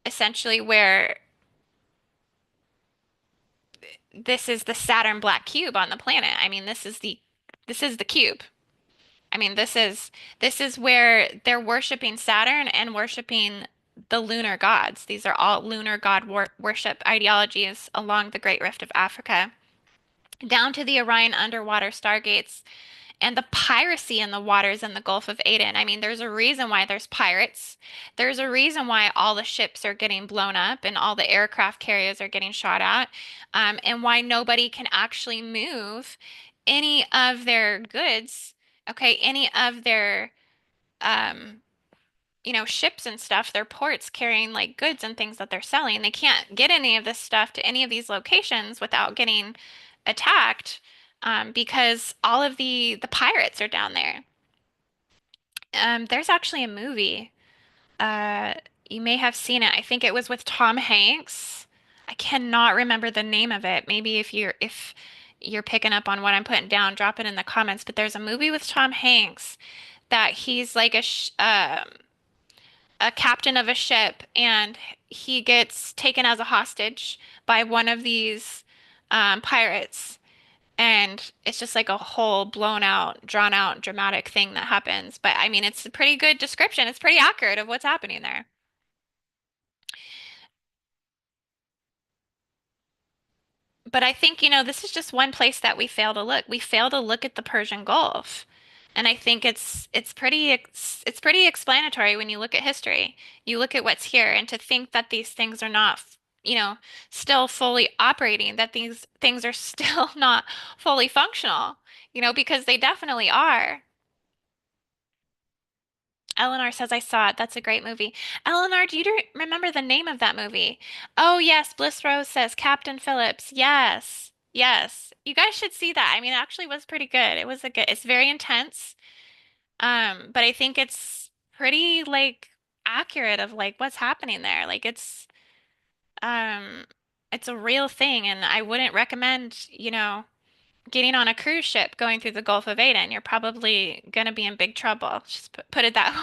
Speaker 1: essentially where this is the Saturn black cube on the planet. I mean, this is the cube. I mean, this is where they're worshiping Saturn and worshiping the lunar gods. These are all lunar god worship ideologies along the Great Rift of Africa, down to the Orion underwater stargates and the piracy in the waters in the Gulf of Aden. I mean, there's a reason why there's pirates. There's a reason why all the ships are getting blown up and all the aircraft carriers are getting shot at, and why nobody can actually move any of their goods, okay, any of their um, ships and stuff, their ports carrying like goods and things that they're selling. They can't get any of this stuff to any of these locations without getting attacked, because all of the pirates are down there. There's actually a movie. Uh, you may have seen it. I think it was with Tom Hanks. I cannot remember the name of it. Maybe if you're picking up on what I'm putting down, drop it in the comments. But there's a movie with Tom Hanks that he's like a captain of a ship, and he gets taken as a hostage by one of these pirates. And it's just like a whole blown out, drawn out, dramatic thing that happens. But I mean, it's a pretty good description. It's pretty accurate of what's happening there. But I think, this is just one place that we fail to look. We fail to look at the Persian Gulf. And I think it's pretty explanatory when you look at history. You look at what's here, and to think that these things are not, you know, still fully operating, that these things are still not fully functional, because they definitely are. Eleanor says I saw it. That's a great movie. Eleanor, do you remember the name of that movie? Oh, yes. Bliss Rose says Captain Phillips. Yes. Yes. You guys should see that. I mean, it actually was pretty good. It's very intense. But I think it's pretty like accurate of like what's happening there. Like um it's a real thing, and I wouldn't recommend, getting on a cruise ship going through the Gulf of Aden. You're probably gonna be in big trouble. Just put it that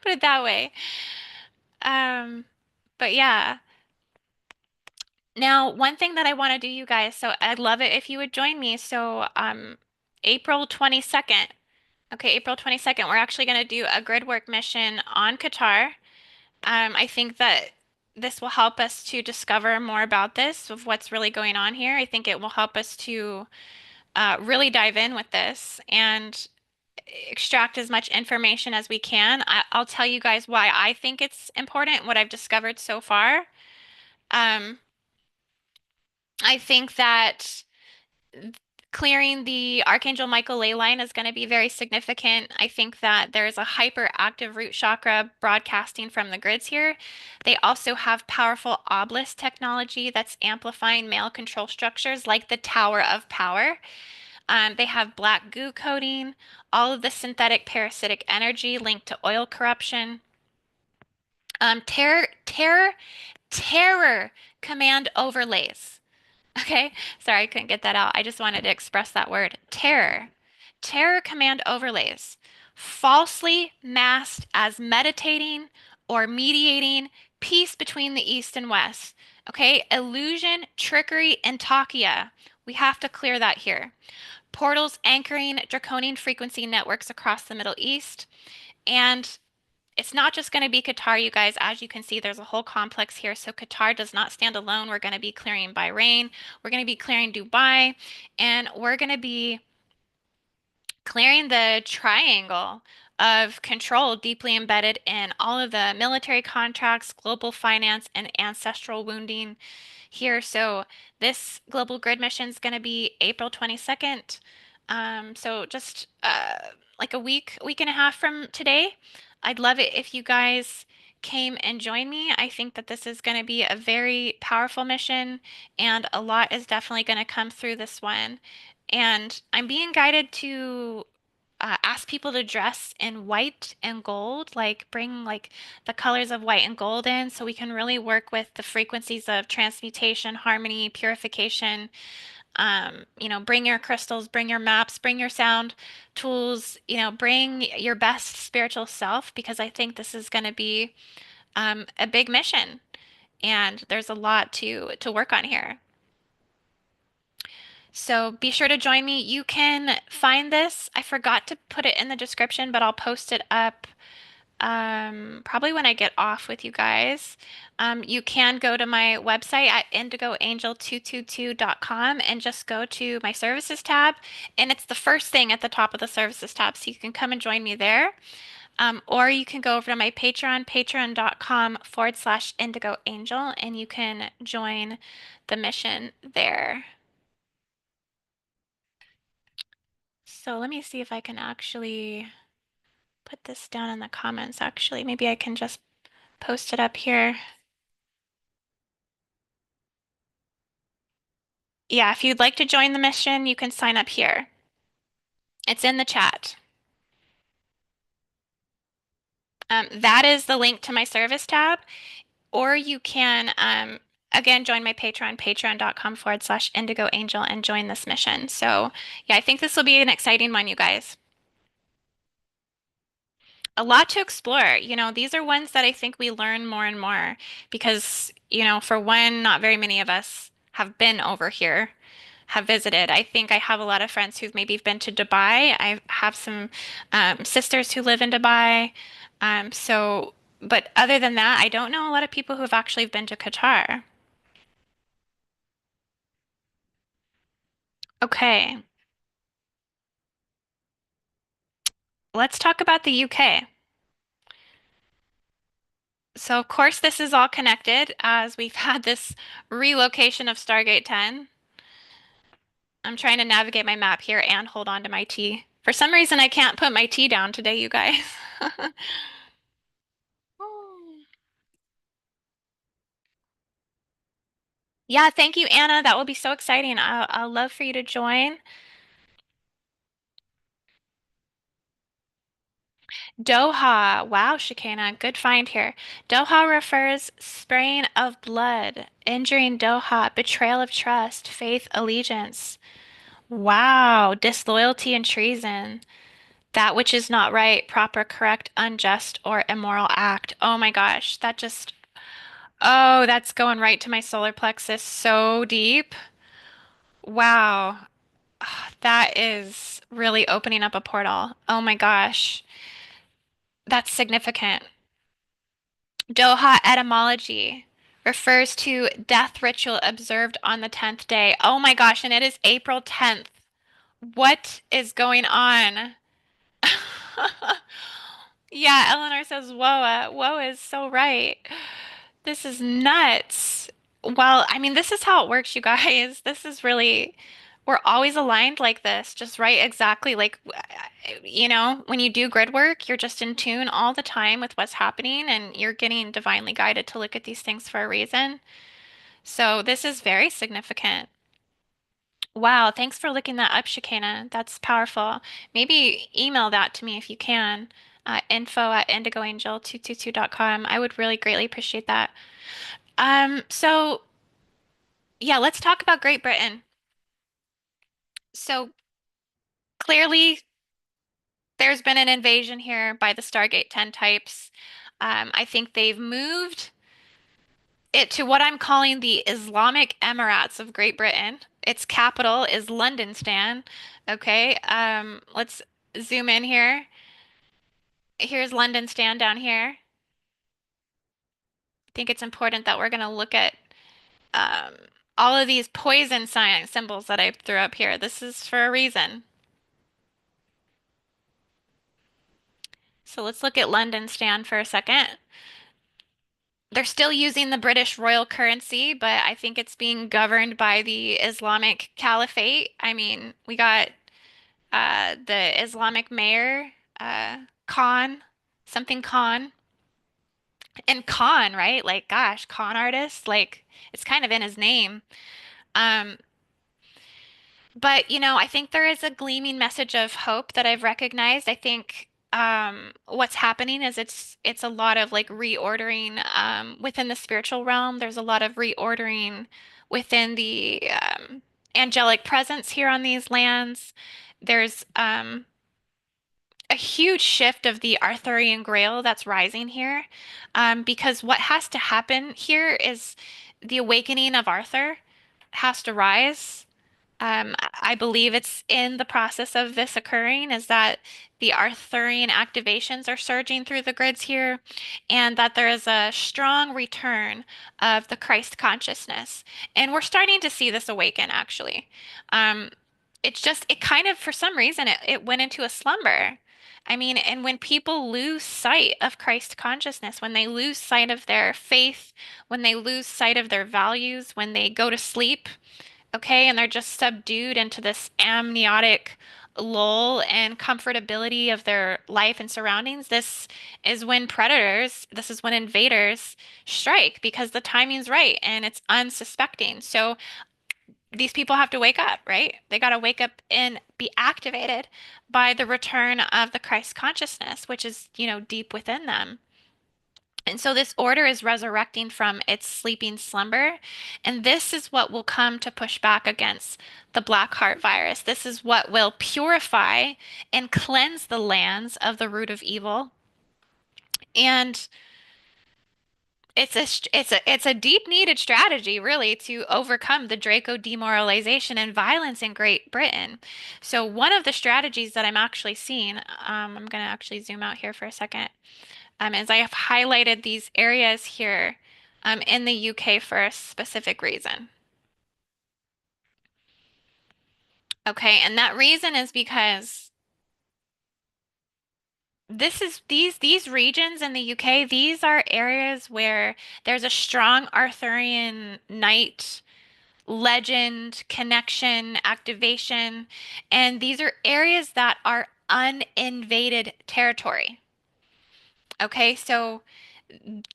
Speaker 1: put it that way. Um, but yeah. Now, one thing that I want to do, you guys, so I'd love it if you would join me. So, April 22nd. Okay, April 22nd, we're actually going to do a gridwork mission on Qatar. I think that this will help us to discover more about this, of what's really going on here. I think it will help us to really dive in with this and extract as much information as we can. I'll tell you guys why I think it's important, what I've discovered so far. Um, I think that clearing the Archangel Michael ley line is going to be very significant. I think that there's a hyperactive root chakra broadcasting from the grids here. They also have powerful obelisk technology that's amplifying male control structures like the Tower of Power. They have black goo coating, all of the synthetic parasitic energy linked to oil corruption. Terror command overlays. Okay, sorry, I couldn't get that out. I just wanted to express that word. Terror. Terror command overlays. Falsely masked as meditating or mediating peace between the East and West. Okay, illusion, trickery, and takia. We have to clear that here. Portals anchoring draconian frequency networks across the Middle East. And it's not just going to be Qatar, you guys. As you can see, there's a whole complex here. So Qatar does not stand alone. We're going to be clearing Bahrain. We're going to be clearing Dubai. And we're going to be clearing the triangle of control deeply embedded in all of the military contracts, global finance, and ancestral wounding here. So this global grid mission is going to be April 22nd. So just like a week and a half from today. I'd love it if you guys came and joined me. I think that this is going to be a very powerful mission, and a lot is definitely going to come through this one. And I'm being guided to ask people to dress in white and gold, like bring like the colors of white and gold in so we can really work with the frequencies of transmutation, harmony, purification. Bring your crystals, bring your maps, bring your sound tools, bring your best spiritual self, because I think this is going to be a big mission, and there's a lot to work on here. So be sure to join me. You can find this. I forgot to put it in the description, but I'll post it up probably when I get off with you guys. You can go to my website at IndigoAngel222.com and just go to my services tab. And it's the first thing at the top of the services tab. So you can come and join me there. Or you can go over to my Patreon, patreon.com/IndigoAngel, and you can join the mission there. So let me see if I can actually put this down in the comments actually. Maybe I can just post it up here. Yeah, if you'd like to join the mission, you can sign up here. It's in the chat. That is the link to my service tab, or you can, again, join my Patreon, patreon.com/IndigoAngel, and join this mission. So, yeah, I think this will be an exciting one, you guys. A lot to explore. These are ones that I think we learn more and more because, for one, not very many of us have been over here, have visited. I think I have a lot of friends who've maybe been to Dubai. I have some sisters who live in Dubai. But other than that, I don't know a lot of people who have actually been to Qatar. Okay, let's talk about the UK. So, of course, this is all connected as we've had this relocation of Stargate 10. I'm trying to navigate my map here and hold on to my tea. For some reason, I can't put my tea down today, you guys. Yeah, thank you, Anna. That will be so exciting. I'll love for you to join. Doha. Wow, Shikana, good find here. Doha refers spraying of blood, injuring Doha, betrayal of trust, faith, allegiance. Wow, disloyalty and treason. That which is not right, proper, correct, unjust, or immoral act. Oh my gosh, oh, that's going right to my solar plexus so deep. Wow, that is really opening up a portal. Oh my gosh, that's significant. Doha etymology refers to death ritual observed on the 10th day. Oh my gosh, and it is April 10th. What is going on? Yeah, Eleanor says, whoa, whoa is so right. This is nuts. Well, I mean, this is how it works, you guys. This is really, we're always aligned like this, just right exactly. Like, when you do grid work, you're just in tune all the time with what's happening and you're getting divinely guided to look at these things for a reason. So this is very significant. Wow, thanks for looking that up, Shikana. That's powerful. Maybe email that to me if you can. info@indigoangel222.com. I would really greatly appreciate that. So yeah, let's talk about Great Britain. So clearly there's been an invasion here by the Stargate 10 types. I think they've moved it to what I'm calling the Islamic Emirates of Great Britain. Its capital is London, Stan. Okay, let's zoom in here. Here's London Stan down here. I think it's important that we're going to look at um, all of these poison sign symbols that I threw up here. This is for a reason. So let's look at London Stan for a second. They're still using the British royal currency, but I think it's being governed by the Islamic Caliphate. I mean, we got the Islamic mayor, Khan, something Khan, and Khan, right? Like, gosh, con artist, like it's kind of in his name. Um, but I think there is a gleaming message of hope that I've recognized. I think what's happening is it's a lot of like reordering within the spiritual realm. There's a lot of reordering within the angelic presence here on these lands. There's a huge shift of the Arthurian Grail that's rising here, because what has to happen here is the awakening of Arthur has to rise. I believe it's in the process of this occurring, is that the Arthurian activations are surging through the grids here, and that there is a strong return of the Christ consciousness. And we're starting to see this awaken, actually. Um, it kind of, for some reason, it went into a slumber. I mean, and when people lose sight of Christ consciousness, when they lose sight of their faith, when they lose sight of their values, when they go to sleep, okay, and they're just subdued into this amniotic lull and comfortability of their life and surroundings, this is when invaders strike because the timing's right and it's unsuspecting. So these people have to wake up, right? They got to wake up and be activated by the return of the Christ consciousness, which is, deep within them. And so this order is resurrecting from its sleeping slumber. And this is what will come to push back against the black heart virus. This is what will purify and cleanse the lands of the root of evil. And it's a deep needed strategy, really, to overcome the Draco demoralization and violence in Great Britain. So one of the strategies that I'm actually seeing, I'm going to actually zoom out here for a second, is I have highlighted these areas here, in the UK for a specific reason. Okay, and that reason is because these regions in the UK, these are areas where there's a strong Arthurian knight legend, connection, activation, and these are areas that are uninvaded territory. Okay, so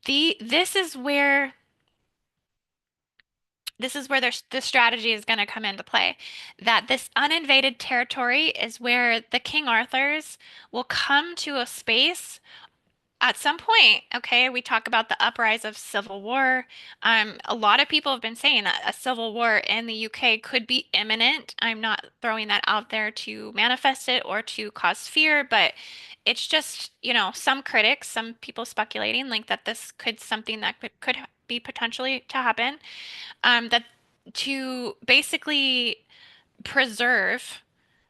Speaker 1: the this is where the strategy is going to come into play. That this uninvaded territory is where the King Arthurs will come to a space at some point. Okay, we talk about the uprise of civil war. A lot of people have been saying that a civil war in the UK could be imminent. I'm not throwing that out there to manifest it or to cause fear, but it's just, some critics, some people speculating like that this could something that could be potentially to happen. That to basically preserve,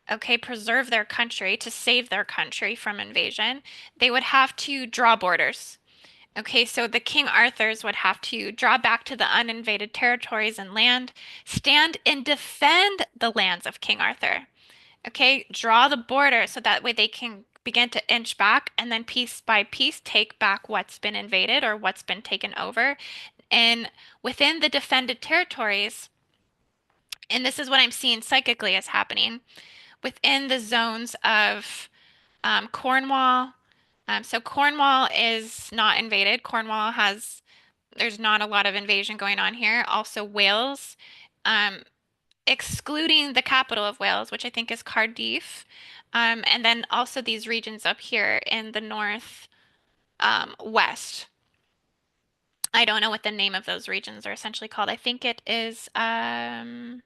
Speaker 1: okay, preserve their country, to save their country from invasion, they would have to draw borders. Okay, so the King Arthurs would have to draw back to the uninvaded territories and land, stand and defend the lands of King Arthur. Okay, draw the border so that way they can begin to inch back and then piece by piece take back what's been invaded or what's been taken over. And within the defended territories, and this is what I'm seeing psychically as happening, within the zones of Cornwall. So Cornwall is not invaded. There's not a lot of invasion going on here. Also Wales, um, excluding the capital of Wales, which I think is Cardiff. And then also these regions up here in the north, west. I don't know what the name of those regions are essentially called. I think it is UK.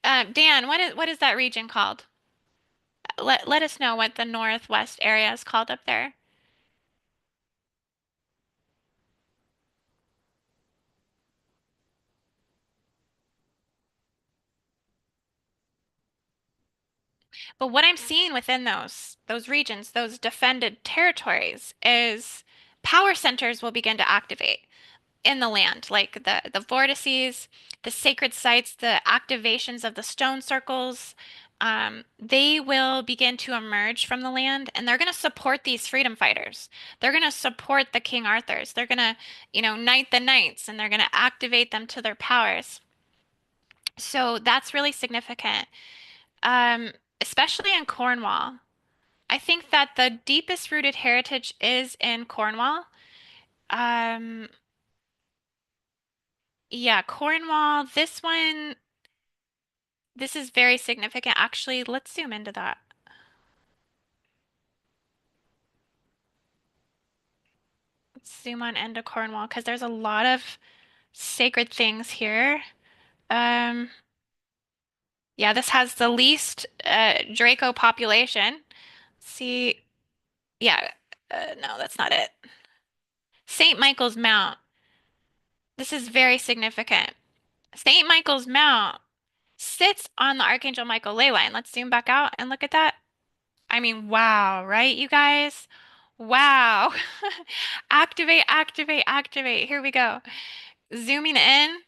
Speaker 1: Dan, what is that region called? Let us know what the northwest area is called up there. But what I'm seeing within those regions, those defended territories, is power centers will begin to activate in the land, like the vortices, the sacred sites, the activations of the stone circles. They will begin to emerge from the land, and they're going to support these freedom fighters. They're going to support the King Arthurs. They're going to, knight the knights, and they're going to activate them to their powers. So that's really significant, um, especially in Cornwall. I think that the deepest rooted heritage is in Cornwall. Um, yeah, Cornwall. This is very significant. Actually, let's zoom into that. Let's zoom on into Cornwall because there's a lot of sacred things here. Um, yeah, this has the least Draco population. See, yeah, no, that's not it. St. Michael's Mount. This is very significant. St. Michael's Mount sits on the Archangel Michael ley line. Let's zoom back out and look at that. I mean, wow, right, you guys? Wow. Activate, activate, activate. Here we go. Zooming in,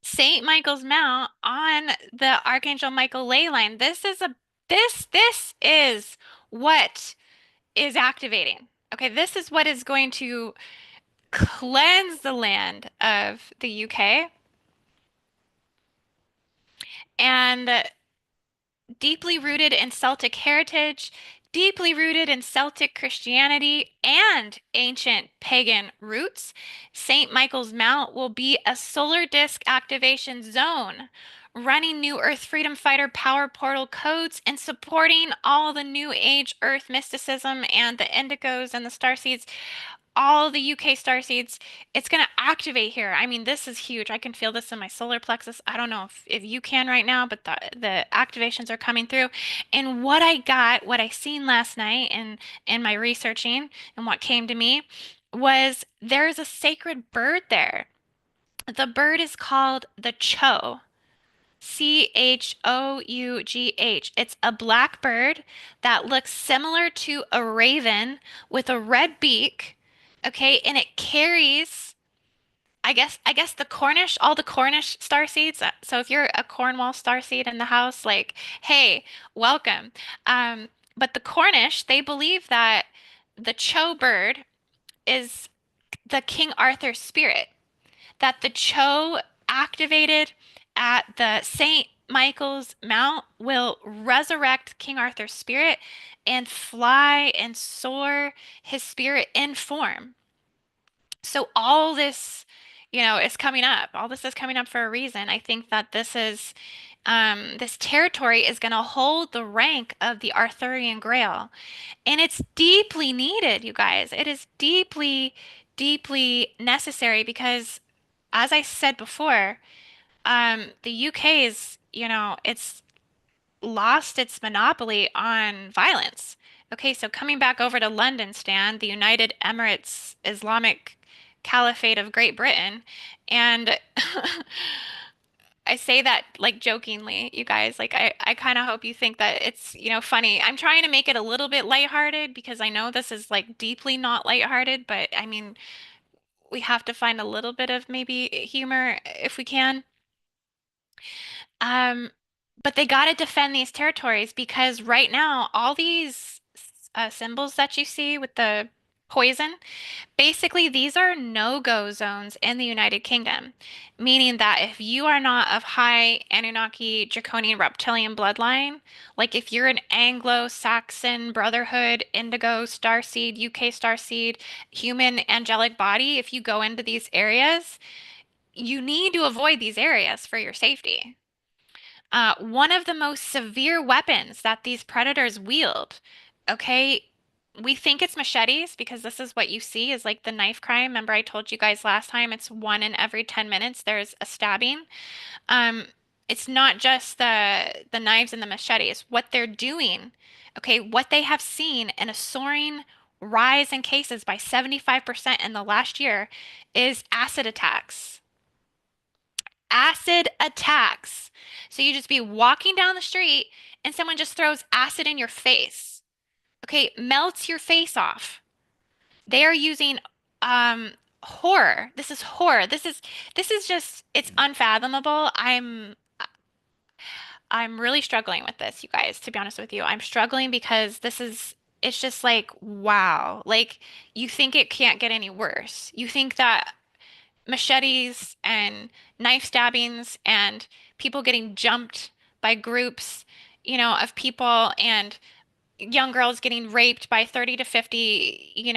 Speaker 1: St. Michael's Mount on the Archangel Michael ley line. This is what is activating. Okay, this is what is going to cleanse the land of the UK. and deeply rooted in Celtic heritage, deeply rooted in Celtic Christianity and ancient pagan roots. St. Michael's Mount will be a solar disk activation zone, running new Earth Freedom Fighter power portal codes and supporting all the New Age Earth mysticism and the indigos and the starseeds, all the UK star seeds. It's going to activate here. I mean, this is huge. I can feel this in my solar plexus. I don't know if you can right now, but the activations are coming through. And what I got, what I seen last night in my researching and what came to me was there's a sacred bird there. The bird is called the Cho. Chough. It's a black bird that looks similar to a raven with a red beak. Okay, and it carries, I guess the Cornish, all the Cornish star seeds. So if you're a Cornwall star seed in the house, like, hey, welcome. But the Cornish, they believe that the Cho bird is the King Arthur spirit, that the Cho activated at the St. Michael's Mount will resurrect King Arthur's spirit and fly and soar his spirit in form. So all this, is coming up. All this is coming up for a reason. I think that this territory is going to hold the rank of the Arthurian Grail. And it's deeply needed, you guys. It is deeply, deeply necessary because, as I said before, the UK is, it's lost its monopoly on violence. Okay, so coming back over to London, Stan, the United Emirates Islamic Caliphate of Great Britain, and I say that like jokingly, you guys. Like I kind of hope you think that it's, funny. I'm trying to make it a little bit lighthearted because I know this is like deeply not lighthearted, but I mean, we have to find a little bit of maybe humor if we can. Um, but they got to defend these territories because right now, all these symbols that you see with the poison, basically, these are no-go zones in the United Kingdom, meaning that if you are not of high Anunnaki, Draconian, reptilian bloodline, like if you're an Anglo-Saxon Brotherhood, Indigo, Starseed, UK Starseed, human angelic body, if you go into these areas, you need to avoid these areas for your safety. One of the most severe weapons that these predators wield, okay, we think it's machetes because this is what you see is like the knife crime. Remember, I told you guys last time it's one in every 10 minutes there's a stabbing. Um, it's not just the knives and the machetes. What they're doing, okay, what they have seen in a soaring rise in cases by 75% in the last year is acid attacks. Acid attacks. So you just be walking down the street and someone just throws acid in your face. Okay, melts your face off. They are using horror. This is horror. This is just it's unfathomable. I'm really struggling with this, you guys, to be honest with you. I'm struggling because it's just like wow. Like you think it can't get any worse. You think that machetes and knife stabbings and people getting jumped by groups, of people and young girls getting raped by 30 to 50,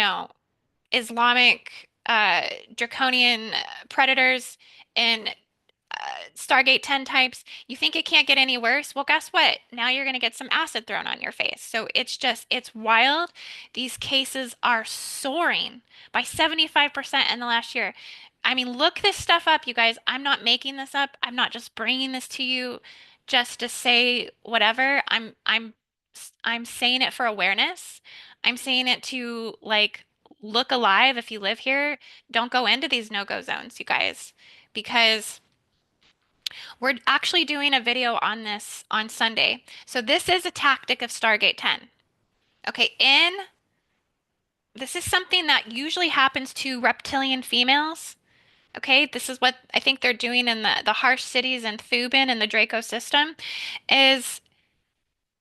Speaker 1: Islamic draconian predators and Stargate 10 types. You think it can't get any worse? Well, guess what? Now you're going to get some acid thrown on your face. So it's wild. These cases are soaring by 75% in the last year. I mean, look this stuff up, you guys. I'm not making this up. I'm not just bringing this to you just to say whatever. I'm saying it for awareness. I'm saying it to like look alive if you live here. Don't go into these no-go zones, you guys, because we're actually doing a video on this on Sunday. So this is a tactic of Stargate 10. Okay, this is something that usually happens to reptilian females. Okay, this is what I think they're doing in the harsh cities and Thuban and the Draco system is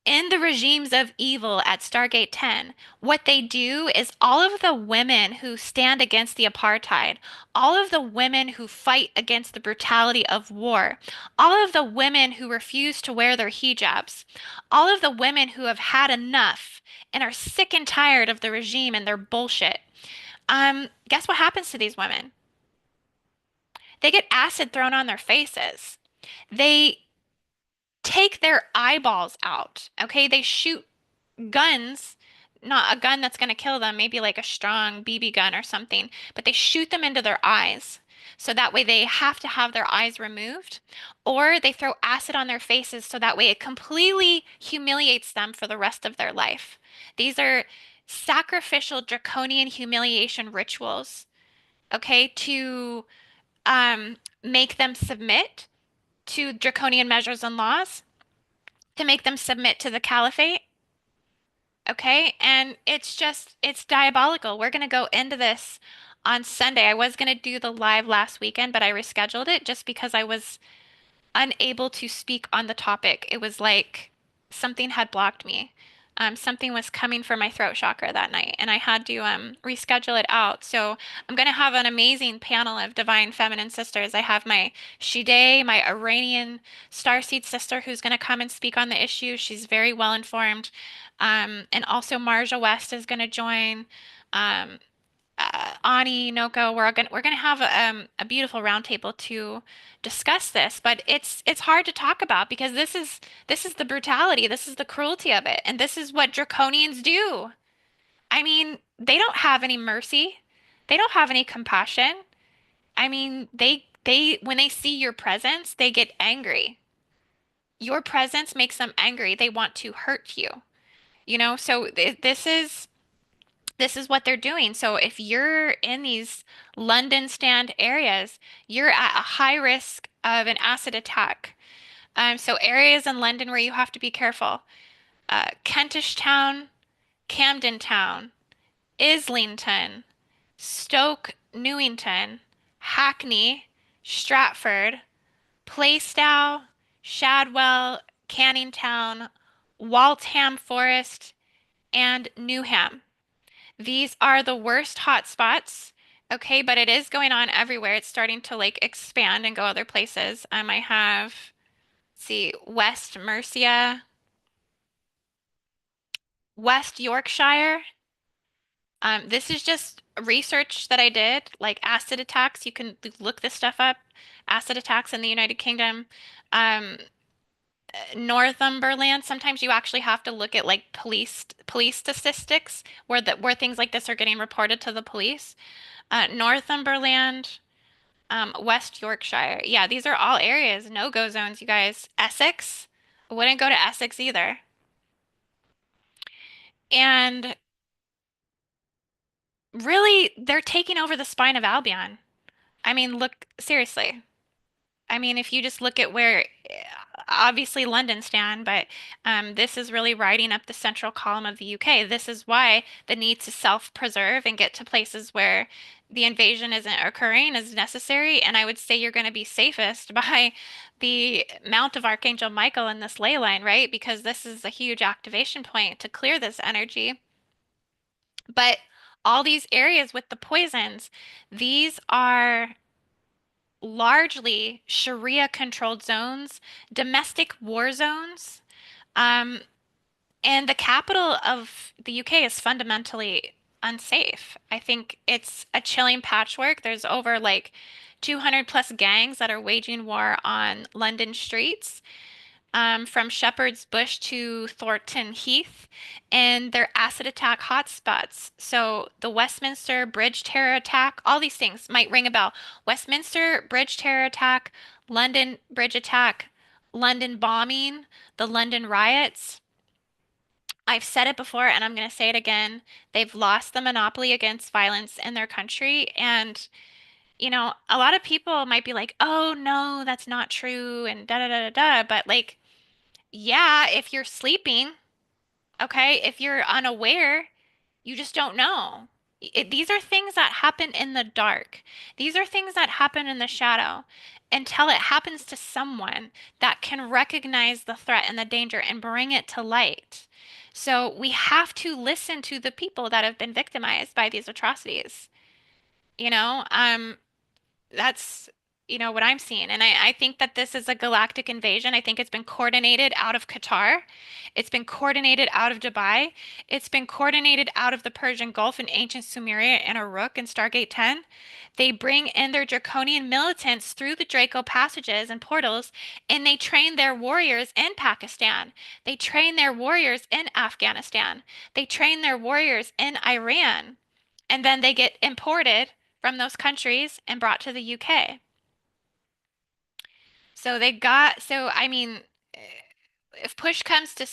Speaker 1: In the regimes of evil at Stargate 10, what they do is all of the women who stand against the apartheid, all of the women who fight against the brutality of war, all of the women who refuse to wear their hijabs, all of the women who have had enough and are sick and tired of the regime and their bullshit. Guess what happens to these women? They get acid thrown on their faces. They take their eyeballs out. Okay, they shoot guns, not a gun that's going to kill them, maybe like a strong BB gun or something, but they shoot them into their eyes. So that way they have to have their eyes removed, or they throw acid on their faces so that way it completely humiliates them for the rest of their life. These are sacrificial draconian humiliation rituals, okay, to make them submit to draconian measures and laws, to make them submit to the caliphate. Okay, and it's diabolical. We're gonna go into this on Sunday. I was gonna do the live last weekend, but I rescheduled it just because I was unable to speak on the topic. It was like something had blocked me. Something was coming for my throat chakra that night, and I had to reschedule it out. So I'm going to have an amazing panel of divine feminine sisters. I have my Shide, my Iranian starseed sister, who's going to come and speak on the issue. She's very well informed. And also Marja West is going to join. Um, Ani, Noko, we're gonna have a beautiful roundtable to discuss this, but it's hard to talk about because this is the brutality, this is the cruelty of it, and this is what draconians do. I mean, they don't have any mercy. They don't have any compassion. I mean, they when they see your presence, they get angry. Your presence makes them angry. They want to hurt you. So this is what they're doing. So if you're in these London stand areas, you're at a high risk of an acid attack. So areas in London where you have to be careful. Kentish Town, Camden Town, Islington, Stoke Newington, Hackney, Stratford, Plaistow, Shadwell, Canning Town, Waltham Forest, and Newham. These are the worst hotspots. Okay, but it is going on everywhere. It's starting to like expand and go other places. I have, let's see, West Mercia, West Yorkshire. This is just research that I did, like acid attacks. You can look this stuff up. Acid attacks in the United Kingdom. Um, Northumberland. Sometimes you actually have to look at like police statistics where things like this are getting reported to the police. Northumberland, West Yorkshire. Yeah, these are all areas, no-go zones, you guys. Essex, wouldn't go to Essex either. And really, they're taking over the spine of Albion. I mean, look, seriously. I mean, if you just look at where, obviously London stand, but this is really riding up the central column of the UK. This is why the need to self-preserve and get to places where the invasion isn't occurring is necessary. And I would say you're going to be safest by the Mount of Archangel Michael in this ley line, right? Because this is a huge activation point to clear this energy. But all these areas with the poisons, these are largely Sharia controlled zones, domestic war zones. Um, and the capital of the UK is fundamentally unsafe. I think it's a chilling patchwork. There's over like 200 plus gangs that are waging war on London streets, from Shepherd's Bush to Thornton Heath, and they're acid attack hotspots. So the Westminster Bridge terror attack, all these things might ring a bell. Westminster Bridge terror attack, London Bridge attack, London bombing, the London riots. I've said it before and I'm going to say it again. They've lost the monopoly against violence in their country. And, a lot of people might be like, oh, no, that's not true, and da da da da da. But, like, yeah, if you're sleeping, okay, if you're unaware, you just don't know. These are things that happen in the dark. These are things that happen in the shadow until it happens to someone that can recognize the threat and the danger and bring it to light. So we have to listen to the people that have been victimized by these atrocities. You know, that's what I'm seeing. And I think that this is a galactic invasion. I think it's been coordinated out of Qatar. It's been coordinated out of Dubai. It's been coordinated out of the Persian Gulf and ancient Sumeria and Uruk and Stargate 10. They bring in their draconian militants through the Draco passages and portals, and they train their warriors in Pakistan. They train their warriors in Afghanistan. They train their warriors in Iran. And then they get imported from those countries and brought to the UK. So I mean, if push comes to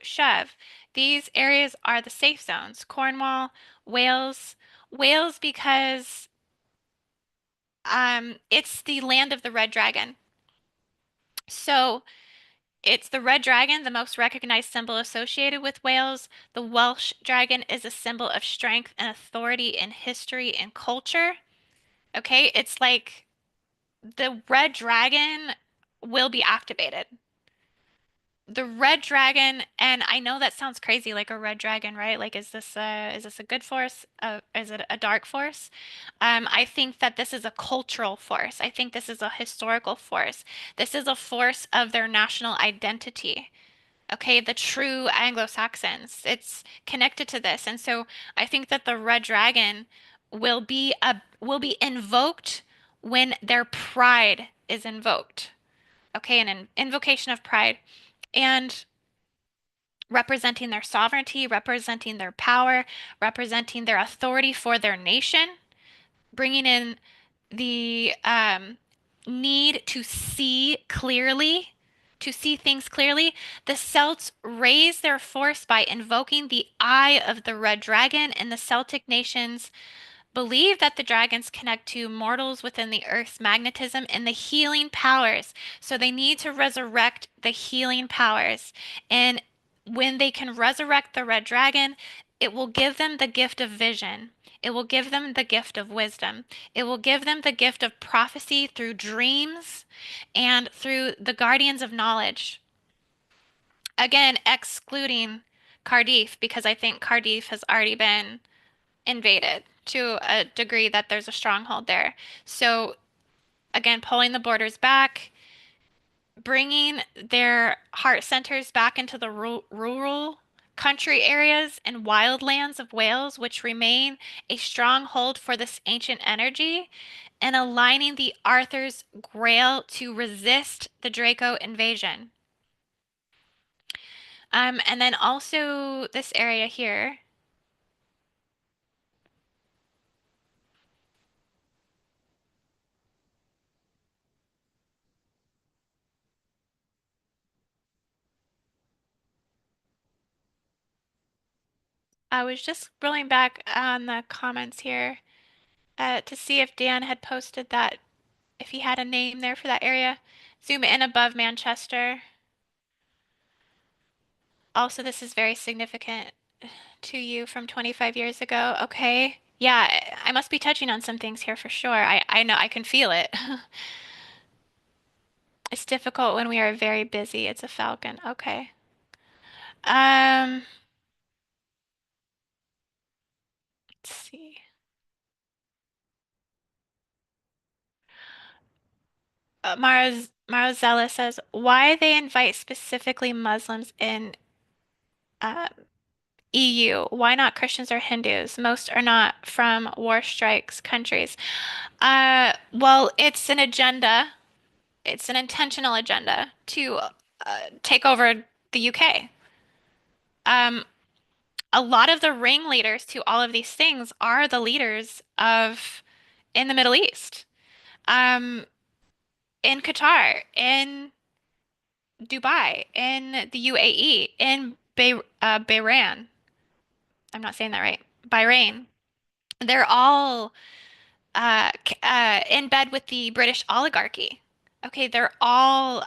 Speaker 1: shove, these areas are the safe zones. Cornwall, Wales, Wales because it's the land of the red dragon. So it's the red dragon, the most recognized symbol associated with Wales. The Welsh dragon is a symbol of strength and authority in history and culture. Okay, it's like the red dragon will be activated. The red dragon, and I know that sounds crazy, like a red dragon, right? Like, is this a good force? Is it a dark force? I think that this is a cultural force. I think this is a historical force. This is a force of their national identity. Okay, the true Anglo-Saxons. It's connected to this, and so I think that the red dragon will be invoked when their pride is invoked. Okay, an invocation of pride and representing their sovereignty, representing their power, representing their authority for their nation, bringing in the need to see clearly, to see things clearly. The Celts raised their force by invoking the eye of the red dragon, and the Celtic nations believe that the dragons connect to mortals within the earth's magnetism and the healing powers. So they need to resurrect the healing powers. And when they can resurrect the red dragon, it will give them the gift of vision. It will give them the gift of wisdom. It will give them the gift of prophecy through dreams and through the guardians of knowledge. Again, excluding Cardiff, because I think Cardiff has already been invaded to a degree that there's a stronghold there. So again, pulling the borders back, bringing their heart centers back into the rural country areas and wildlands of Wales, which remain a stronghold for this ancient energy, and aligning the Arthur's Grail to resist the Draco invasion. And then also this area here. I was just scrolling back on the comments here to see if Dan had posted that, if he had a name there for that area. Zoom in above Manchester. Also, this is very significant to you from 25 years ago. Okay. Yeah, I must be touching on some things here for sure. I know I can feel it. It's difficult when we are very busy. It's a falcon. Okay. Um, let's see. Marzella says, why they invite specifically Muslims in uh, EU? Why not Christians or Hindus? Most are not from war strikes countries. Well, it's an agenda. It's an intentional agenda to take over the UK. Um, a lot of the ringleaders to all of these things are the leaders of in the Middle East, um, in Qatar, in Dubai, in the UAE, in Bahrain. I'm not saying that right. Bahrain. They're all in bed with the British oligarchy. Okay, they're all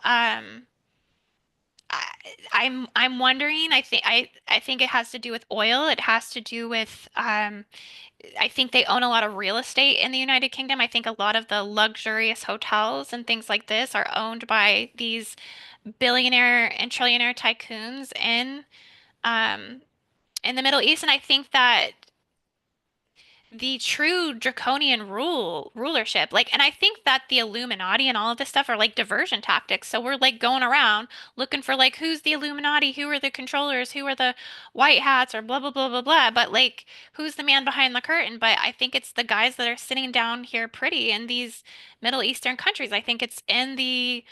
Speaker 1: I, I'm wondering. I think it has to do with oil. It has to do with I think they own a lot of real estate in the United Kingdom. I think a lot of the luxurious hotels and things like this are owned by these billionaire and trillionaire tycoons um in the Middle East. And I think that the true draconian rulership, like, and I think that the Illuminati and all of this stuff are like diversion tactics. So we're like going around looking for like who's the Illuminati, who are the controllers, who are the white hats, or blah blah blah blah blah, but like who's the man behind the curtain? But I think it's the guys that are sitting down here pretty in these Middle Eastern countries. I think it's in the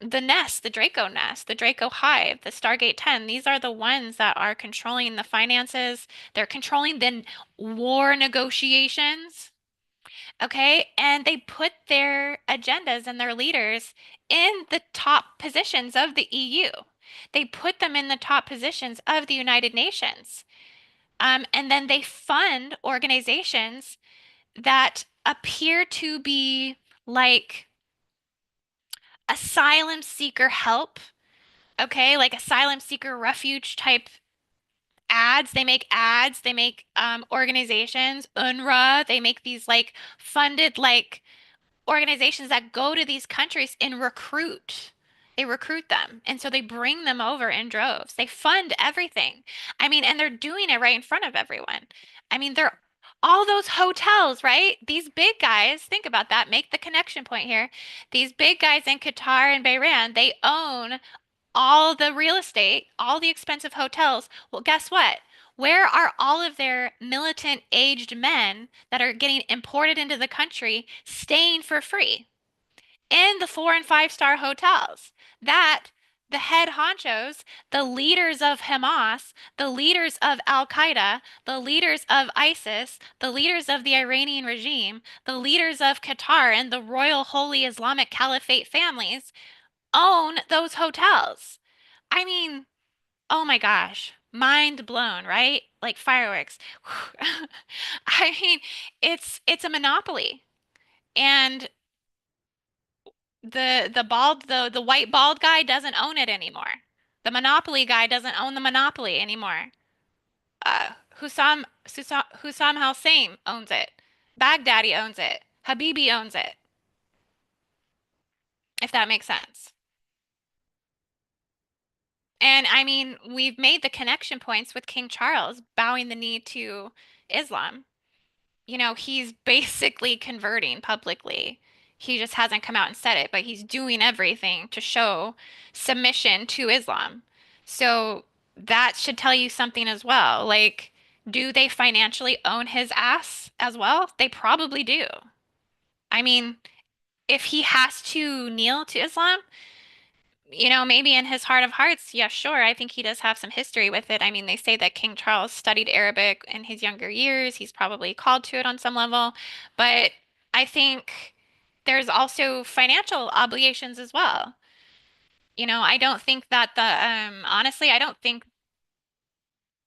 Speaker 1: nest, the Draco nest, the Draco hive, the Stargate 10. These are the ones that are controlling the finances. They're controlling the war negotiations. Okay. And they put their agendas and their leaders in the top positions of the EU. They put them in the top positions of the United Nations. And then they fund organizations that appear to be like asylum seeker help. Okay, like asylum seeker refuge type ads. They make ads, they make organizations, UNRWA, they make these like funded like organizations that go to these countries and recruit. They recruit them. And so they bring them over in droves. They fund everything. I mean, and they're doing it right in front of everyone. I mean, they're all those hotels, right? These big guys, think about that, make the connection point here. These big guys in Qatar and Bahrain, they own all the real estate, all the expensive hotels. Well, guess what? Where are all of their militant aged men that are getting imported into the country staying for free? In the 4 and 5 star hotels. That the head honchos, the leaders of Hamas, the leaders of Al Qaeda, the leaders of ISIS, the leaders of the Iranian regime, the leaders of Qatar and the Royal Holy Islamic Caliphate families own those hotels. I mean, oh my gosh, mind blown, right? Like fireworks. I mean, it's a monopoly. And the white bald guy doesn't own it anymore. The monopoly guy doesn't own the monopoly anymore. Hussam Hussein owns it. Baghdadi owns it. Habibi owns it, if that makes sense. And I mean, we've made the connection points with King Charles bowing the knee to Islam. He's basically converting publicly. He just hasn't come out and said it, but he's doing everything to show submission to Islam. So that should tell you something as well. Like, do they financially own his ass as well? They probably do. I mean, if he has to kneel to Islam, maybe in his heart of hearts, yeah, sure. I think he does have some history with it. I mean, they say that King Charles studied Arabic in his younger years. He's probably called to it on some level. But I think there's also financial obligations as well. I don't think that honestly, I don't think,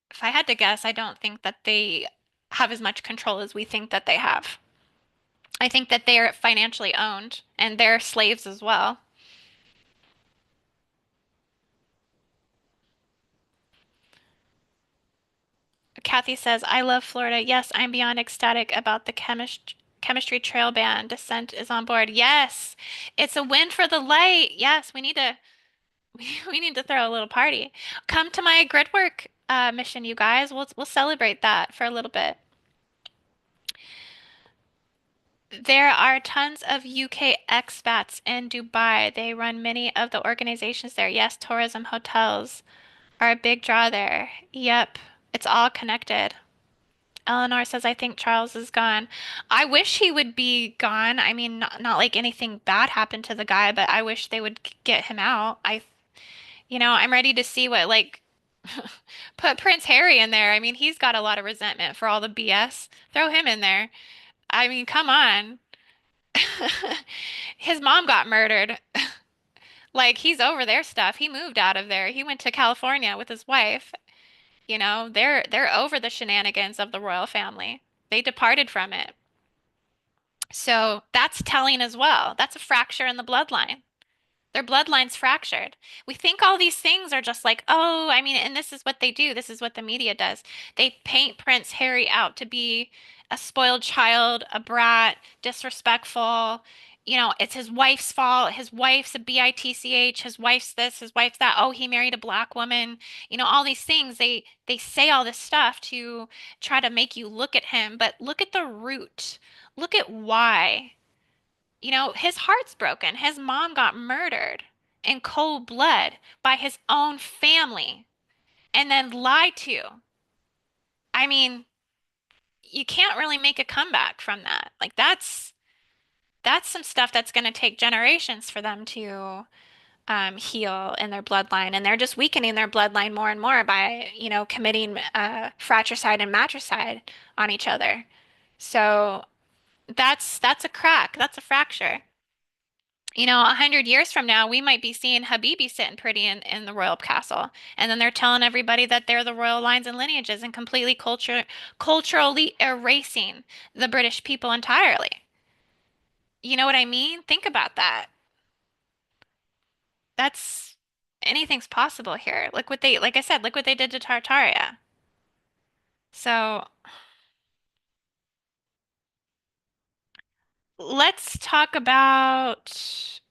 Speaker 1: if I had to guess, I don't think that they have as much control as we think that they have. I think that they're financially owned and they're slaves as well. Kathy says, I love Florida. Yes, I'm beyond ecstatic about the chemistry trail ban. Descent is on board. Yes, it's a win for the light. Yes, we need to we need to throw a little party. Come to my Gridwork mission, you guys. We'll celebrate that for a little bit. There are tons of UK expats in Dubai. They run many of the organizations there. Yes, tourism hotels are a big draw there. Yep, it's all connected. Eleanor says, I think Charles is gone. I wish he would be gone. I mean, not like anything bad happened to the guy, but I wish they would get him out. I'm ready to see what, like, put Prince Harry in there. I mean, he's got a lot of resentment for all the BS. Throw him in there. I mean, come on. His mom got murdered. Like, he's over their stuff. He moved out of there. He went to California with his wife. They're over the shenanigans of the royal family. They departed from it. So that's telling as well. That's a fracture in the bloodline. Their bloodline's fractured. We think all these things are just like, oh, I mean, and this is what they do. This is what the media does. They paint Prince Harry out to be a spoiled child, a brat, disrespectful. You know, it's his wife's fault. His wife's a bitch. His wife's this, his wife's that. Oh, he married a black woman. You know, all these things. They say all this stuff to try to make you look at him, but look at the root. Look at why. You know, his heart's broken. His mom got murdered in cold blood by his own family and then lied to. I mean, you can't really make a comeback from that. Like that's some stuff that's going to take generations for them to heal in their bloodline, and they're just weakening their bloodline more and more by, you know, committing fratricide and matricide on each other. So that's a crack. That's a fracture. You know, 100 years from now, we might be seeing Habibi sitting pretty in the royal castle. And then they're telling everybody that they're the royal lines and lineages and completely culturally erasing the British people entirely. You know what I mean? Think about that. That's anything's possible here. Look what they, like I said, look what they did to Tartaria. So let's talk about,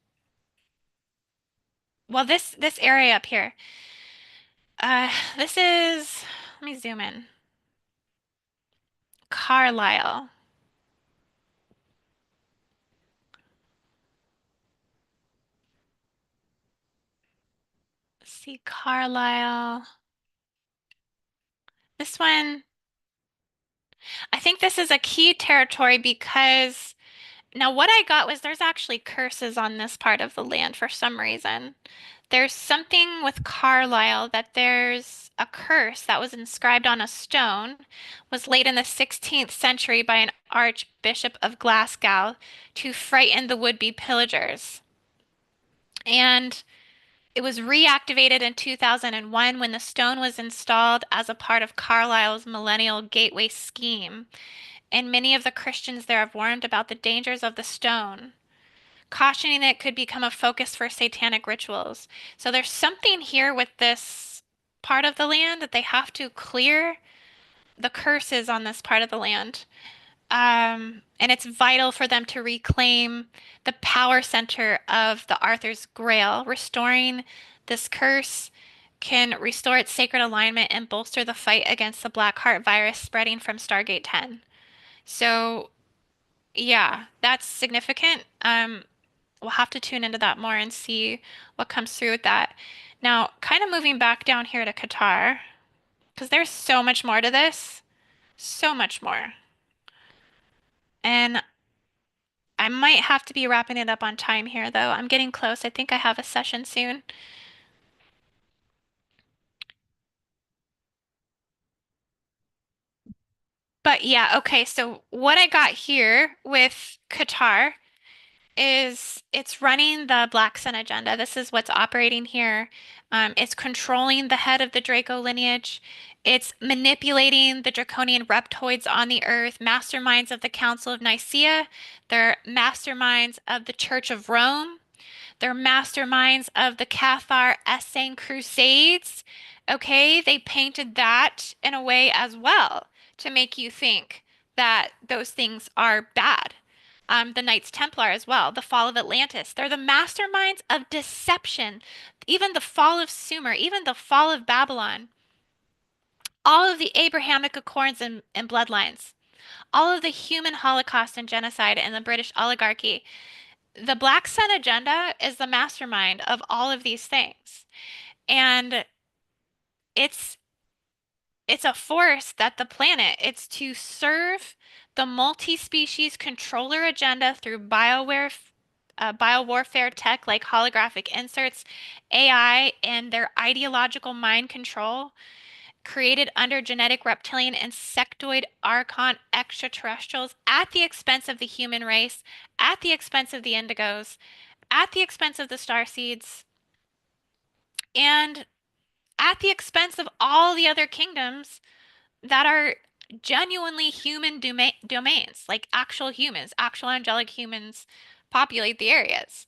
Speaker 1: well, this area up here. This is, let me zoom in. Carlisle. Let's see, Carlisle. This one, I think this is a key territory because now what I got was there's actually curses on this part of the land for some reason. There's something with Carlisle that there's a curse that was inscribed on a stone, was laid in the 16th century by an Archbishop of Glasgow to frighten the would-be pillagers. And it was reactivated in 2001 when the stone was installed as a part of Carlisle's Millennial Gateway scheme, and many of the Christians there have warned about the dangers of the stone, cautioning it could become a focus for satanic rituals. So there's something here with this part of the land that they have to clear the curses on this part of the land. And it's vital for them to reclaim the power center of the Arthur's Grail. Restoring this curse can restore its sacred alignment and bolster the fight against the Black Heart virus spreading from Stargate 10. So, yeah, that's significant. We'll have to tune into that more and see what comes through with that. Now, kind of moving back down here to Qatar, because there's so much more to this, so much more. And I might have to be wrapping it up on time here, though. I'm getting close. I think I have a session soon. But yeah, okay. So what I got here with Qatar is it's running the Black Sun agenda. This is what's operating here. It's controlling the head of the Draco lineage. It's manipulating the Draconian reptoids on the earth, masterminds of the Council of Nicaea. They're masterminds of the Church of Rome. They're masterminds of the Cathar Essene Crusades. Okay, they painted that in a way as well to make you think that those things are bad. The Knights Templar as well, the fall of Atlantis. They're the masterminds of deception. Even the fall of Sumer, even the fall of Babylon, all of the Abrahamic Accords and bloodlines, all of the human holocaust and genocide in the British oligarchy. The Black Sun agenda is the mastermind of all of these things. And it's it's a force that the planet, it's to serve the multi-species controller agenda through biowarfare tech like holographic inserts, AI, and their ideological mind control created under genetic reptilian and sectoid archon extraterrestrials at the expense of the human race, at the expense of the indigos, at the expense of the starseeds, and at the expense of all the other kingdoms that are genuinely human domains, like actual humans, actual angelic humans populate the areas.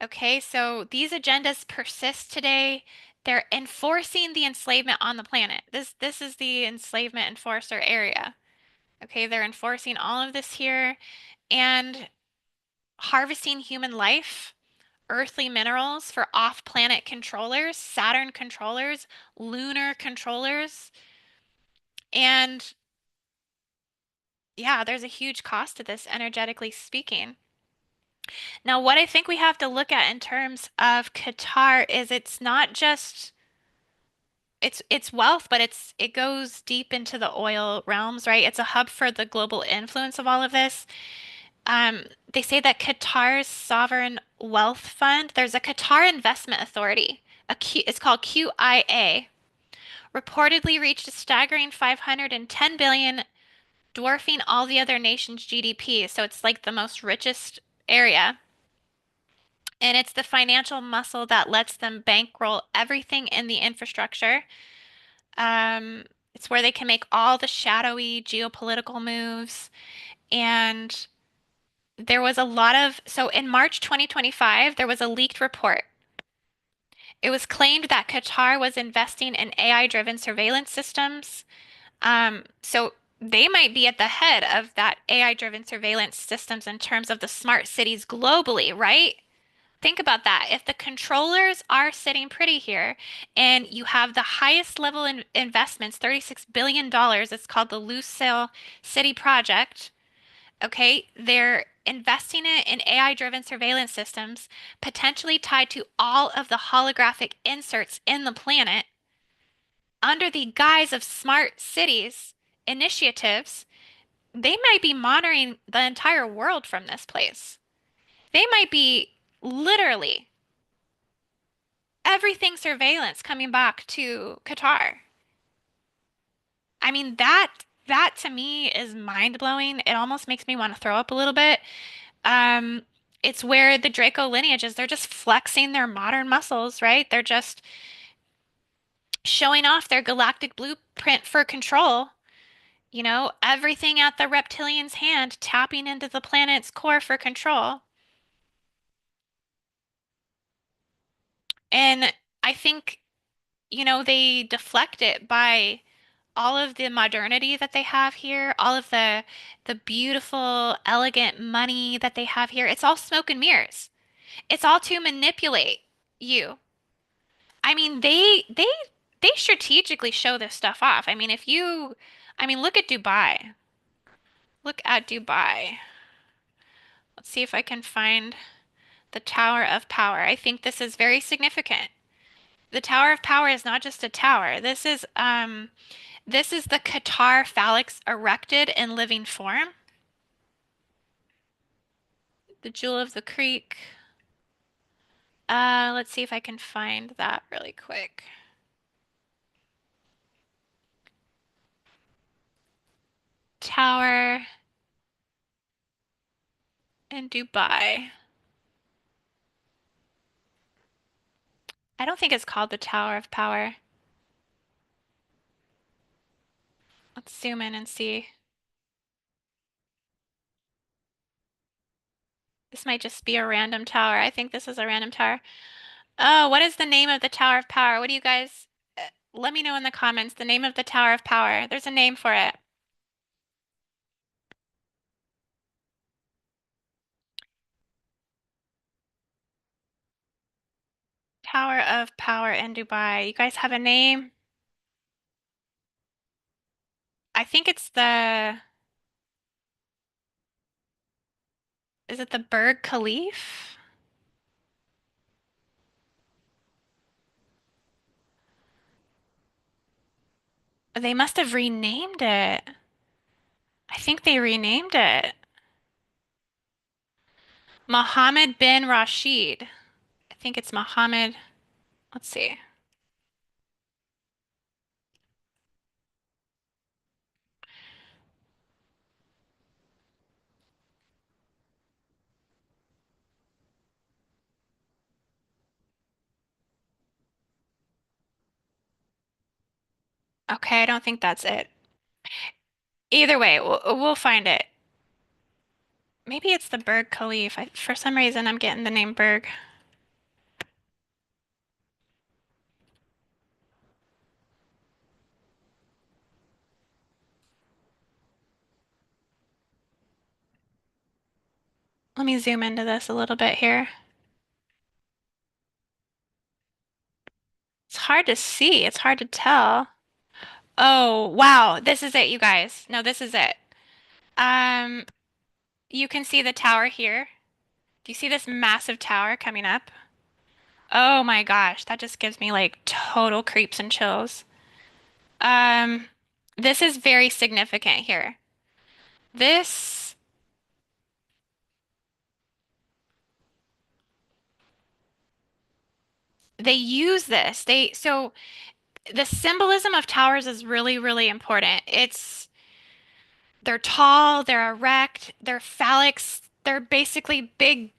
Speaker 1: Okay, so these agendas persist today. They're enforcing the enslavement on the planet. This is the enslavement enforcer area. Okay, they're enforcing all of this here and harvesting human life, earthly minerals for off-planet controllers, Saturn controllers, lunar controllers, and yeah, there's a huge cost to this, energetically speaking. Now, what I think we have to look at in terms of Qatar is it's not just it's wealth, but it goes deep into the oil realms, right? It's a hub for the global influence of all of this. Um, they say that Qatar's sovereign wealth fund, there's a Qatar Investment Authority, it's called QIA, reportedly reached a staggering 510 billion, dwarfing all the other nations' GDP. So it's like the most richest area. And it's the financial muscle that lets them bankroll everything in the infrastructure. Um, it's where they can make all the shadowy geopolitical moves. And there was a lot of, so in March 2025, there was a leaked report. It was claimed that Qatar was investing in AI-driven surveillance systems. So they might be at the head of that AI-driven surveillance systems in terms of the smart cities globally, right? Think about that. If the controllers are sitting pretty here and you have the highest level investments, $36 billion, it's called the Lucille City Project. Okay, they're investing it in AI-driven surveillance systems, potentially tied to all of the holographic inserts in the planet under the guise of smart cities initiatives. They might be monitoring the entire world from this place. They might be literally everything surveillance coming back to Qatar. I mean, that to me is mind-blowing. It almost makes me want to throw up a little bit. Um, it's where the Draco lineages, they're just flexing their modern muscles, right? They're just showing off their galactic blueprint for control. You know, everything at the reptilian's hand, tapping into the planet's core for control. And I think, they deflect it by all of the modernity that they have here, all of the beautiful, elegant money that they have here. It's all smoke and mirrors. It's all to manipulate you. I mean, they strategically show this stuff off. I mean, look at Dubai. Look at Dubai. Let's see if I can find the Tower of Power. I think this is very significant. The Tower of Power is not just a tower. This is the Qatar phalanx erected in living form. The Jewel of the Creek. Let's see if I can find that really quick. Tower in Dubai. I don't think it's called the Tower of Power. Let's zoom in and see. This might just be a random tower. I think this is a random tower. Oh, what is the name of the Tower of Power? What do you guys, let me know in the comments the name of the Tower of Power. There's a name for it. Tower of Power in Dubai. You guys have a name? I think it's is it the Burj Khalifa? They must have renamed it. I think they renamed it. Mohammed bin Rashid. I think it's Mohammed. Let's see. Okay, I don't think that's it. Either way, we'll find it. Maybe it's the Burj Khalifa. For some reason, I'm getting the name Berg. Let me zoom into this a little bit here. It's hard to see. It's hard to tell. Oh, wow. This is it, you guys. No, this is it. Um, you can see the tower here. Do you see this massive tower coming up? Oh my gosh, that just gives me like total creeps and chills. Um, this is very significant here. This, they use this. So the symbolism of towers is really, really important. They're tall, they're erect, they're phallics, they're basically big,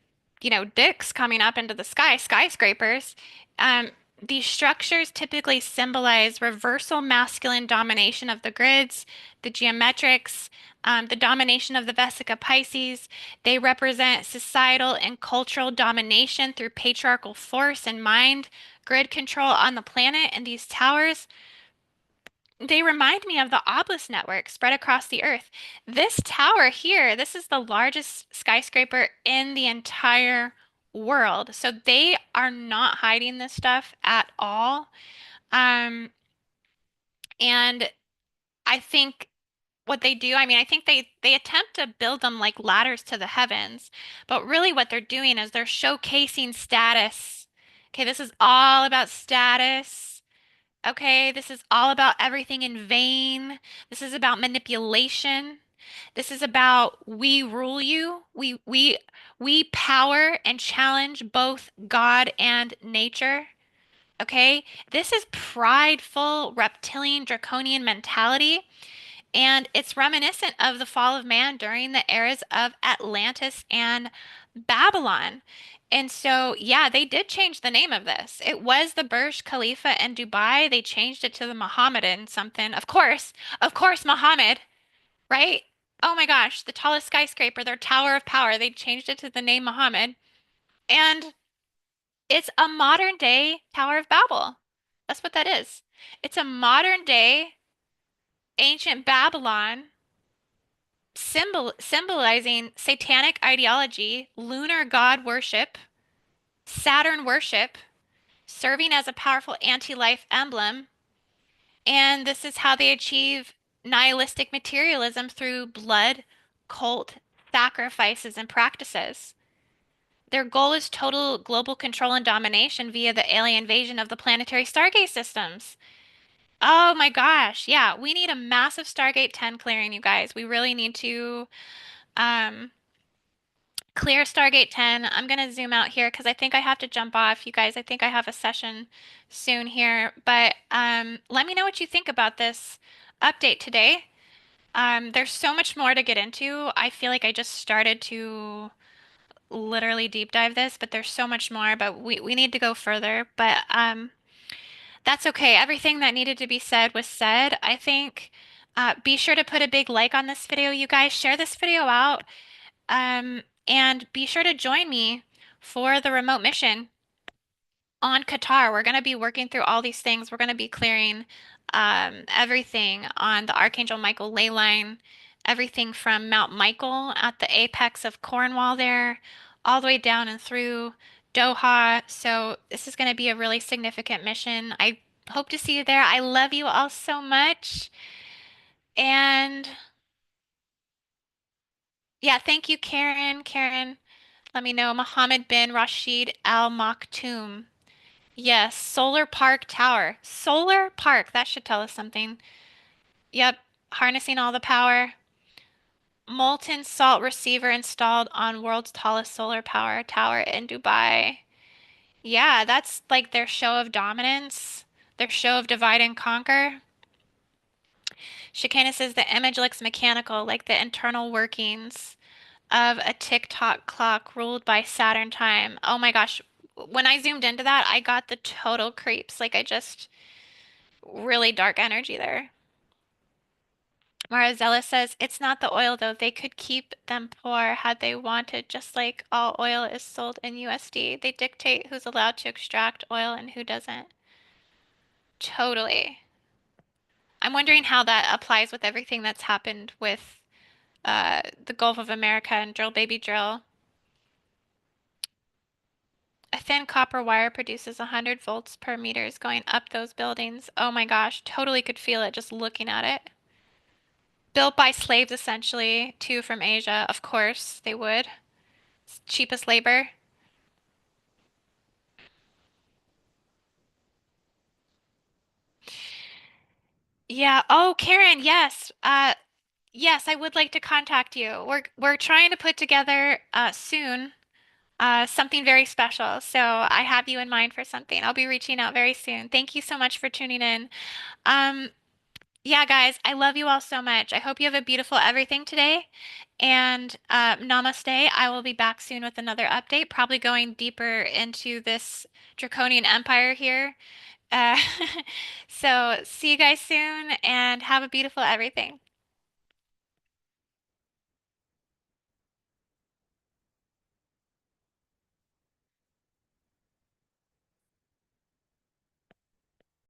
Speaker 1: dicks coming up into the sky, skyscrapers. Um, these structures typically symbolize reversal masculine domination of the grids, the geometrics, the domination of the Vesica Pisces. They represent societal and cultural domination through patriarchal force and mind, grid control on the planet, and these towers they remind me of the obelisk network spread across the earth. This tower here, this is the largest skyscraper in the entire world. So they are not hiding this stuff at all. Um, and I think what they do, I mean, I think they attempt to build them like ladders to the heavens, but really what they're doing is they're showcasing status. Okay, this is all about status. Okay, this is all about everything in vain. This is about manipulation. This is about we rule you. We power and challenge both God and nature. Okay? This is prideful reptilian draconian mentality. And it's reminiscent of the fall of man during the eras of Atlantis and Babylon. And so, yeah, they did change the name of this. It was the Burj Khalifa in Dubai. They changed it to the Mohammedan something. Of course, Muhammad, right? Oh my gosh, the tallest skyscraper, their Tower of Power. They changed it to the name Muhammad. And it's a modern day Tower of Babel. That's what that is. It's a modern day ancient Babylon symbolizing satanic ideology, lunar god worship, Saturn worship, serving as a powerful anti-life emblem, and this is how they achieve nihilistic materialism through blood, cult, sacrifices, and practices. Their goal is total global control and domination via the alien invasion of the planetary Stargate systems. Oh my gosh, yeah, we need a massive Stargate 10 clearing, you guys. We really need to um, clear Stargate 10. I'm going to zoom out here because I think I have to jump off. You guys, I think I have a session soon here. But let me know what you think about this update today. There's so much more to get into. I feel like I just started to literally deep dive this, but there's so much more. But we need to go further. But that's okay. Everything that needed to be said was said. I think be sure to put a big like on this video, you guys. Share this video out. And be sure to join me for the remote mission on Qatar. We're going to be working through all these things. We're going to be clearing everything on the Archangel Michael ley line, everything from Mount Michael at the apex of Cornwall there, all the way down and through Doha. So this is going to be a really significant mission. I hope to see you there. I love you all so much. And yeah, thank you, Karen. Karen. Let me know. Mohammed bin Rashid Al Maktoum. Yes, Solar Park Tower. Solar Park. That should tell us something. Yep. Harnessing all the power. Molten salt receiver installed on world's tallest solar power tower in Dubai. Yeah, that's like their show of dominance, their show of divide and conquer. Shikana says the image looks mechanical, like the internal workings of a tick-tock clock ruled by Saturn time. Oh my gosh. When I zoomed into that, I got the total creeps. Like I just really dark energy there. Marazella says it's not the oil though. They could keep them poor had they wanted, just like all oil is sold in USD. They dictate who's allowed to extract oil and who doesn't. Totally. I'm wondering how that applies with everything that's happened with the Gulf of America and drill baby drill. A thin copper wire produces 100 volts per meters going up those buildings. Oh my gosh, totally could feel it just looking at it. Built by slaves essentially, too, from Asia. Of course, they would. It's cheapest labor. Yeah. Oh, Karen, yes. Yes, I would like to contact you. We're trying to put together soon something very special. So I have you in mind for something. I'll be reaching out very soon. Thank you so much for tuning in. Um, yeah, guys, I love you all so much. I hope you have a beautiful everything today. And namaste. I will be back soon with another update, probably going deeper into this Draconian Empire here. Uh, so see you guys soon and have a beautiful everything.